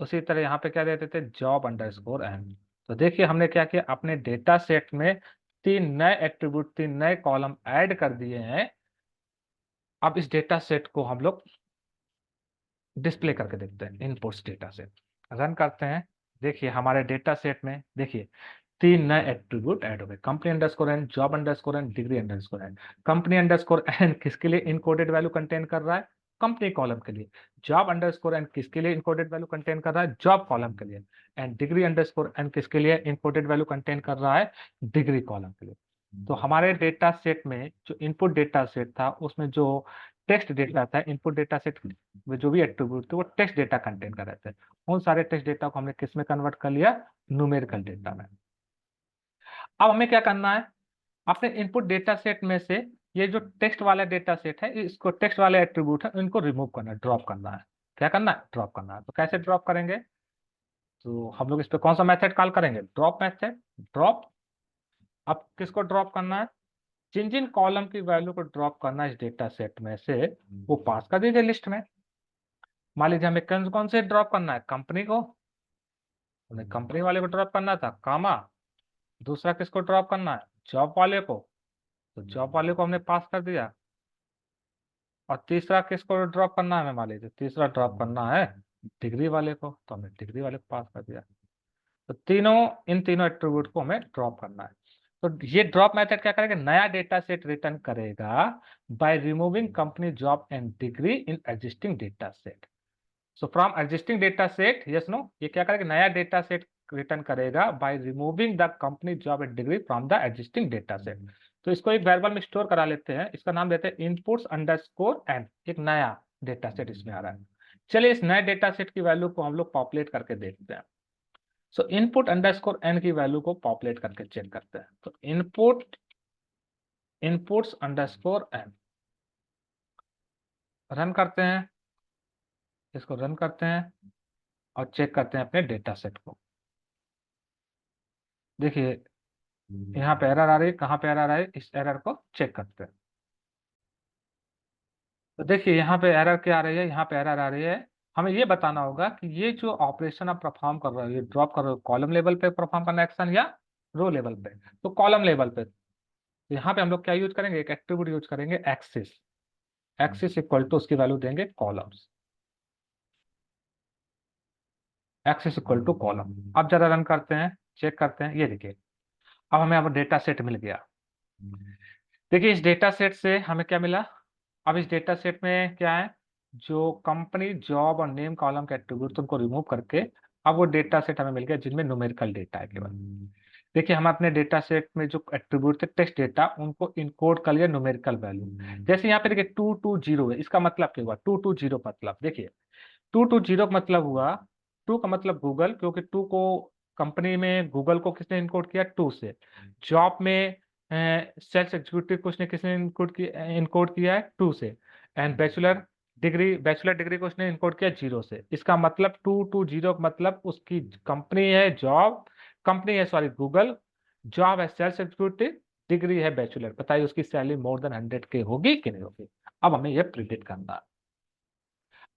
उसी तरह यहाँ पे क्या देते थे, जॉब अंडरस्कोर एन। तो देखिए हमने क्या किया, अपने डेटा सेट में तीन नए एट्रीब्यूट, तीन नए कॉलम ऐड कर दिए हैं। अब इस डेटा सेट को हम लोग डिस्प्ले करके देखते हैं, इनपुट्स डेटा सेट रन करते हैं। देखिए हमारे डेटा सेट में देखिए तीन नए एट्रीब्यूट ऐड हो गए, company underscore N, job underscore N, degree underscore N. Company underscore N किसके लिए इनकोडेड वैल्यू कंटेन कर रहा है, कंपनी कॉलम के लिए। जॉब अंडरस्कोर एन किसके लिए इनकोडेड वैल्यू कंटेन कर रहा है, जॉब कॉलम के लिए। एंड डिग्री अंडरस्कोर एन किसके लिए इनकोडेड वैल्यू कंटेन कर रहा है, डिग्री कॉलम के लिए। तो हमारे डेटा सेट में जो इनपुट डेटा सेट था उसमें जो टेक्स्ट डेटा था, इनपुट डेटा सेट में जो भी एट्रीब्यूट थे वो टेक्स्ट डेटा कंटेन कर रहे थे। उन सारे टेक्स्ट डेटा को हमने किस में कन्वर्ट कर लिया, न्यूमेरिकल डेटा में। अब हमें क्या करना है, अपने इनपुट डेटा सेट में से ये जो टेक्स्ट वाला डेटा सेट है, इसको टेक्स्ट वाले एट्रीब्यूट है इनको रिमूव करना है, ड्रॉप करना है। क्या करना है, ड्रॉप करना है। तो कैसे ड्रॉप करेंगे, तो हम लोग इस पे कौन सा मेथड कॉल करेंगे, ड्रॉप मेथड। ड्रॉप, अब किसको ड्रॉप करना है, जिन जिन कॉलम की वैल्यू को ड्रॉप करना है इस डेटा सेट में से वो पास कर दीजिए लिस्ट में। मान लीजिए हमें कौन कौन से ड्रॉप करना है, कंपनी को, हमें कंपनी वाले को ड्रॉप करना था, कामा। दूसरा किसको ड्रॉप करना है, जॉब वाले को, तो जॉब वाले को हमने पास कर दिया। और तीसरा किसको ड्रॉप करना है हमें, मान लीजिए तीसरा ड्रॉप करना है डिग्री वाले को, तो हमने डिग्री वाले को पास कर दिया। तो इन तीनों एट्रीब्यूट को हमें ड्रॉप करना है। तो ये ड्रॉप मेथड क्या करेगा, नया डेटा सेट रिटर्न करेगा by removing company job and degree in existing data set. So from existing data set, yes no, ये क्या करेगा, नया डेटा सेट रिटर्न करेगा by removing the company job and degree from the existing data set. तो इसको एक वेरिएबल में स्टोर करा लेते हैं, इसका नाम देते हैं इनपुट्स अंडरस्कोर एन। एक नया डेटा सेट इसमें आ रहा है। चलिए इस नए डेटा सेट की वैल्यू को हम लोग पॉपुलेट करके देखते हैं। सो इनपुट अंडरस्कोर एन की वैल्यू को पॉपुलेट करके चेक करते हैं। तो इनपुट्स अंडरस्कोर एन रन करते हैं, इसको रन करते हैं और चेक करते हैं अपने डेटा सेट को। देखिए यहाँ पे एरर आ रही है, कहाँ पे एरर आ रही है, इस एरर को चेक करते हैं। तो देखिए यहाँ पे एरर क्या आ रही है, यहाँ पे एरर आ रही है। हमें ये बताना होगा कि ये जो ऑपरेशन आप परफॉर्म कर रहे हो, ये ड्रॉप कर रहे हो, कॉलम लेवल पे परफॉर्म करना एक्शन या रो लेवल पे। तो कॉलम लेवल पे, तो यहाँ पे हम लोग क्या यूज करेंगे, एक एट्रीब्यूट यूज करेंगे एक्सिस। एक्सिस इक्वल टू उसकी वैल्यू देंगे columns, axis equal to column. अब जरा रन करते हैं, चेक करते हैं। ये देखिए अब हमें अब डेटा सेट मिल गया। देखिए इस डेटा सेट से हमें क्या मिला, अब इस डेटा सेट में क्या है, जो कंपनी जॉब और नेम कॉलम के एट्रीब्यूट उनको रिमूव करके अब वो डेटा सेट हमें मिल गया जिनमें न्यूमेरिकल डेटा है केवल। देखिए हम अपने डेटा सेट में जो एट्रीब्यूट थे टेक्स्ट डेटा, उनको इनकोड कर लिया न्यूमेरिकल वैल्यू। जैसे यहाँ पे देखिए 220 है, इसका मतलब क्या हुआ, 220 मतलब देखिए 220 का मतलब हुआ, 2 का मतलब गूगल, क्योंकि 2 को कंपनी में गूगल को किसने इनकोड किया, 2 से। जॉब में सेल्स एग्जीक्यूटिव को उसने किसने इनकोड किया है, 2 से। एंड बैचलर डिग्री को उसने इनकोड किया 0 से। इसका मतलब 220 का मतलब उसकी कंपनी है जॉब, कंपनी है सॉरी गूगल, जॉब है सेल्स एग्जीक्यूटिव, डिग्री है बैचलर। बताइए उसकी सैलरी मोर देन 100K होगी कि नहीं होगी। अब हमें यह प्रिडिक्ट करना है।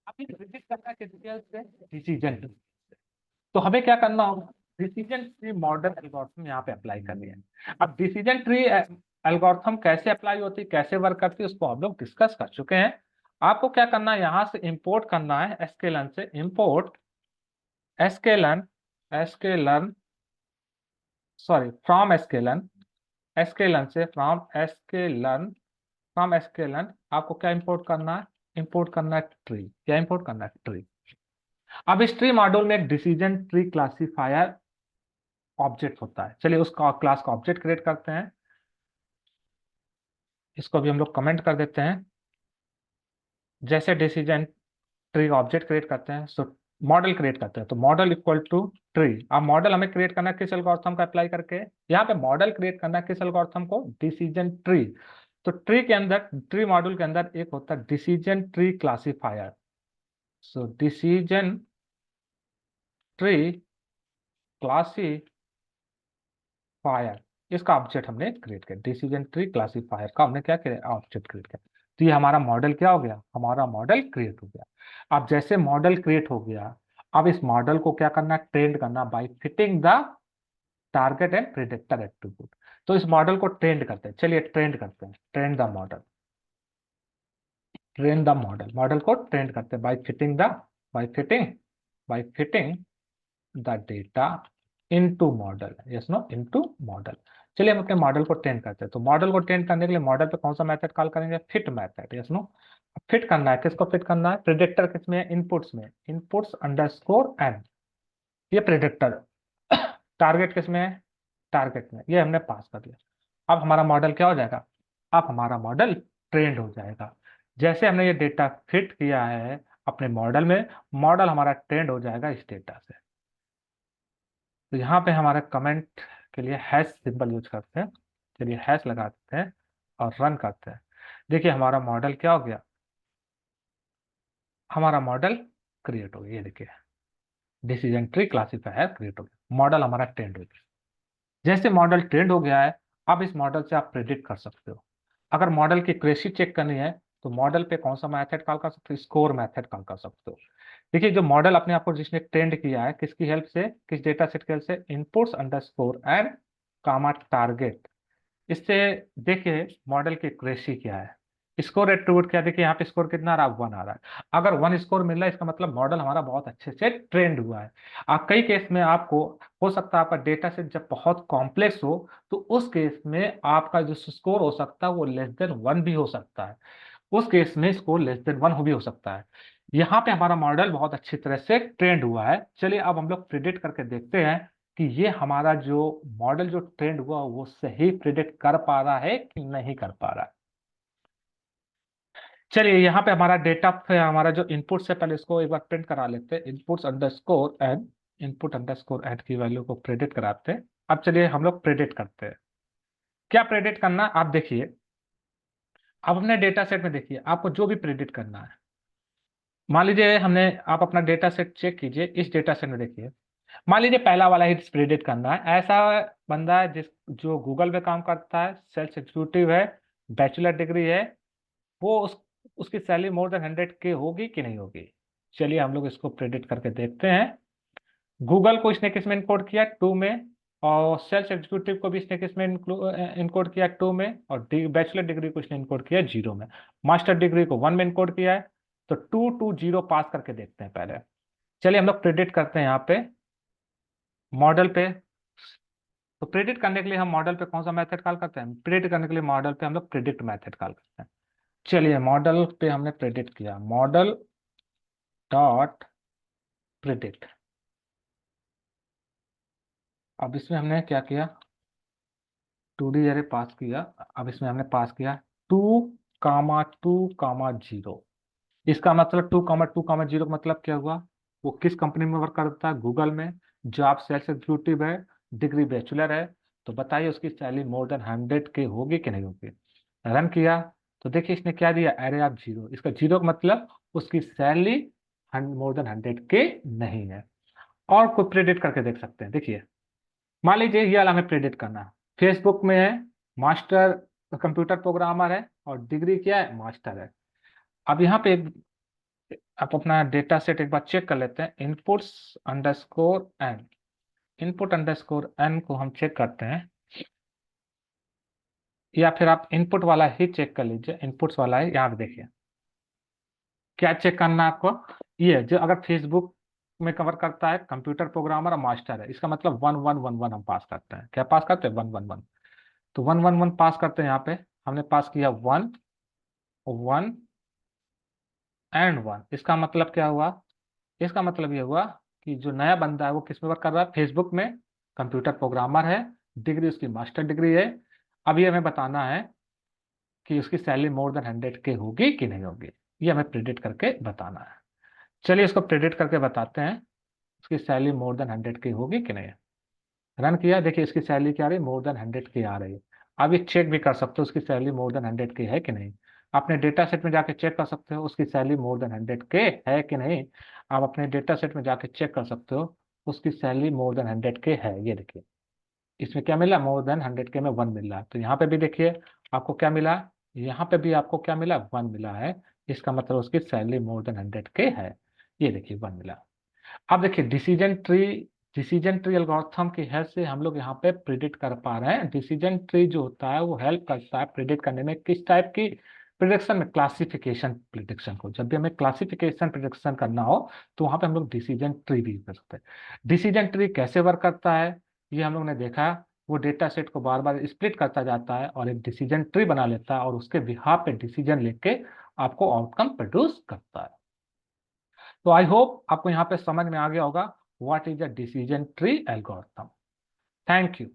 अभी प्रिडिक्ट करना के डिटेल्स से डिसीजन, तो हमें क्या करना होगा, डिसीजन ट्री मॉडल एल्गोरिथम यहाँ पे अप्लाई करनी है। अब डिसीजन ट्री एल्गोरिथम कैसे अप्लाई होती है, कैसे वर्क करती है, उसको हम लोग डिस्कस कर चुके हैं। आपको क्या करना है, यहां से इंपोर्ट करना है sklearn से, import sklearn sklearn sorry from sklearn से, फ्रॉम sklearn आपको क्या इंपोर्ट करना है, इंपोर्ट करना है ट्री। क्या इंपोर्ट करना है, ट्री। अब इस ट्री मॉड्यूल में एक डिसीजन ट्री क्लासीफायर ऑब्जेक्ट होता है। चलिए उसका क्लास का ऑब्जेक्ट क्रिएट करते हैं, इसको भी हम लोग कमेंट कर देते हैं। जैसे डिसीजन ट्री ऑब्जेक्ट क्रिएट करते हैं, सो मॉडल क्रिएट करते हैं, तो मॉडल इक्वल टू ट्री। अब मॉडल हमें क्रिएट करना है किस एल्गोरिथम का अप्लाई करके, यहाँ पे मॉडल क्रिएट करना है किस एल्गोरिथम को, डिसीजन ट्री। तो ट्री के अंदर, ट्री मॉड्यूल के अंदर एक होता है decision tree classifier. So decision tree classifier, इसका ऑब्जेक्ट हमने क्रिएट किया, डिसीजन ट्री क्लासीफायर का हमने क्या किया, ऑब्जेक्ट क्रिएट किया। तो ये हमारा मॉडल क्या हो गया, हमारा मॉडल क्रिएट हो गया। अब जैसे मॉडल क्रिएट हो गया, अब इस मॉडल को क्या करना है, ट्रेन करना by fitting the target and predictor attribute. तो इस मॉडल को ट्रेंड करते हैं, चलिए ट्रेंड करते हैं, train the model, train the model, model को ट्रेंड करते हैं by fitting by fitting the data into model, yes no, into model. चलिए हम अपने मॉडल को ट्रेन करते हैं। तो मॉडल को ट्रेन करने के लिए मॉडल पे कौन सा मेथड कॉल करेंगे, fit method, yes no. Fit करना है, किसको फिट करना है, प्रिडिक्टर किसमें है, इनपुट्स में, इनपुट्स अंडरस्कोर एन, ये प्रिडिक्टर। टारगेट किसमें है, टारगेट में, ये हमने पास कर दिया। अब हमारा मॉडल क्या हो जाएगा, अब हमारा मॉडल ट्रेंड हो जाएगा। जैसे हमने ये डेटा फिट किया है अपने मॉडल में, मॉडल हमारा ट्रेंड हो जाएगा इस डेटा से। तो यहाँ पे हमारे कमेंट के लिए हैश सिंबल यूज करते हैं। चलिए हैश लगा देते हैं और रन करते हैं। देखिए हमारा मॉडल क्या हो गया, हमारा मॉडल क्रिएट हो गया। ये देखिए डिसीजन ट्री क्लासीफायर क्रिएट हो गया, मॉडल हमारा ट्रेंड हो गया। जैसे मॉडल ट्रेंड हो गया है, अब इस मॉडल से आप प्रेडिक्ट कर सकते हो। अगर मॉडल की एक्यूरेसी चेक करनी है तो मॉडल पे कौन सा मेथड कॉल कर सकते हो, स्कोर मेथड कॉल कर सकते हो। देखिए जो मॉडल अपने आप को जिसने ट्रेंड किया है, किसकी हेल्प से, किस डेटा सेट की हेल्प से, inputs underscore and comma target. इससे देखिए मॉडल की एक्यूरेसी क्या है, स्कोर एट्रीब्यूट क्या, देखिए यहाँ पे स्कोर कितना आ रहा है, 1 आ रहा है। अगर 1 स्कोर मिल रहा है इसका मतलब मॉडल हमारा बहुत अच्छे से ट्रेंड हुआ है। कई केस में आपको हो सकता है आपका डेटा सेट जब बहुत कॉम्प्लेक्स हो तो उस केस में आपका जो स्कोर हो सकता है वो लेस देन 1 भी हो सकता है। उस केस में स्कोर लेस देन 1 भी हो सकता है। यहाँ पे हमारा मॉडल बहुत अच्छी तरह से ट्रेंड हुआ है। चलिए अब हम लोग प्रिडिक्ट करके देखते हैं कि ये हमारा जो मॉडल जो ट्रेंड हुआ वो सही प्रिडिक्ट कर पा रहा है कि नहीं कर पा रहा है। चलिए यहाँ पे हमारा डेटा पे हमारा जो इनपुट से, पहले इसको एक बार प्रिंट करा लेते हैं, इनपुट अंडरस्कोर एड की वैल्यू को प्रिडिक्ट कराते हैं। अब चलिए हम लोग प्रिडिक्ट करते हैं। क्या प्रिडिक्ट करना है आप देखिए। अब अपने डेटा सेट में देखिए आपको जो भी प्रिडिक्ट करना है, मान लीजिए हमने, आप अपना डेटा सेट चेक कीजिए, इस डेटा सेट में देखिए, मान लीजिए पहला वाला ही प्रेडिक्ट करना है। ऐसा बंदा है जिस जो गूगल पे काम करता है, सेल्स एग्जीक्यूटिव है, बैचलर डिग्री है, वो उसकी सैलरी मोर देन 100K होगी कि नहीं होगी। चलिए हम लोग इसको प्रेडिक्ट करके देखते हैं। गूगल को इसने किस में इनकोड किया, 2 में, और सेल्स एग्जीक्यूटिव को भी इसने किस में इनकोड किया, 2 में, और बैचलर डिग्री को इसने इनकोड किया 0 में। मास्टर डिग्री को 1 में इनकोड किया है। तो 2 2 0 पास करके देखते हैं पहले। चलिए हम लोग प्रेडिक्ट करते हैं यहाँ पे मॉडल पे। तो प्रेडिक्ट करने के लिए हम मॉडल पे कौन सा मेथड कॉल करते हैं, प्रेडिक्ट करने के लिए मॉडल पे हम लोग प्रेडिक्ट मेथड कॉल करते हैं। चलिए मॉडल पे हमने प्रेडिक्ट किया, मॉडल डॉट प्रेडिक्ट। अब इसमें हमने क्या किया, 2D अरे पास किया। अब इसमें हमने पास किया 2 2 0। इसका मतलब 2 2 0 का मतलब क्या हुआ, वो किस कंपनी में वर्क करता है, गूगल में, जॉब सेल्स एग्जीक्यूटिव है, डिग्री बैचलर है। तो बताइए उसकी सैलरी मोर देन 100K होगी कि नहीं होगी। रन किया तो देखिए इसने क्या दिया, एरे ऑफ 0। इसका 0 का मतलब उसकी सैलरी मोर देन 100K नहीं है। और कोई प्रेडिक्ट करके देख सकते हैं, देखिए मान लीजिए ये वाला हमें प्रेडिक्ट करना है, फेसबुक में है, मास्टर कंप्यूटर प्रोग्रामर है, और डिग्री क्या है, मास्टर है। अब यहाँ पे आप अपना डेटा सेट एक बार चेक कर लेते हैं, इनपुट अंडरस्कोर एन को हम चेक करते हैं, या फिर आप इनपुट वाला ही चेक कर लीजिए, इनपुट्स वाला है यहाँ पे देखिए। क्या चेक करना है आपको, ये जो अगर फेसबुक में कवर करता है, कंप्यूटर प्रोग्रामर और मास्टर है, इसका मतलब 1 1 1 1 हम पास करते हैं। क्या पास करते हैं, 1 1 1। तो 1 1 1 पास करते हैं। यहाँ पे हमने पास किया 1 1 एंड 1। इसका मतलब क्या हुआ, इसका मतलब ये हुआ कि जो नया बंदा है वो किस में वर्क कर रहा है, फेसबुक में, कंप्यूटर प्रोग्रामर है, डिग्री उसकी मास्टर डिग्री है। अब ये हमें बताना है कि उसकी सैलरी मोर देन 100K होगी कि नहीं होगी, ये हमें प्रेडिक्ट करके बताना है। चलिए इसको प्रेडिक्ट करके बताते हैं, उसकी सैलरी मोर देन 100K होगी कि नहीं। रन किया, देखिए इसकी सैलरी क्या आ रही है, मोर देन 100K आ रही है। आप ये चेक भी कर सकते हो उसकी सैलरी मोर देन 100K है कि नहीं। अपने डेटा सेट में जाके चेक कर सकते हो उसकी सैलरी मोर देन 100K है कि नहीं। आप अपने डेटा सेट में जाके चेक कर सकते हो उसकी सैलरी मोर देन 100K है। ये देखिए इसमें क्या मिला, मोर देन 100K में 1 मिल रहा है। तो यहाँ पे भी देखिए आपको क्या मिला, यहाँ पे भी आपको क्या मिला, 1 मिला है। इसका मतलब उसकी सैलरी मोर देन 100K है। ये देखिए 1 मिला। अब देखिए डिसीजन ट्री एल्गोरिथम की हेल्प से हम लोग यहाँ पे प्रिडिक्ट कर पा रहे हैं। डिसीजन ट्री जो होता है वो हेल्प करता है प्रिडिक्ट करने में, किस टाइप की प्रिडिक्शन में, क्लासिफिकेशन प्रिडिक्शन को। जब भी हमें क्लासिफिकेशन प्रिडिक्शन करना हो तो वहां पे हम लोग डिसीजन ट्री भी यूज कर सकते हैं। डिसीजन ट्री कैसे वर्क करता है ये हम लोग ने देखा। वो डेटा सेट को बार बार स्प्लिट करता जाता है और एक डिसीजन ट्री बना लेता है, और उसके बिहाफ पे डिसीजन लेके आपको आउटकम प्रोड्यूस करता है। तो आई होप आपको यहाँ पे समझ में आ गया होगा what is a decision tree algorithm. Thank you.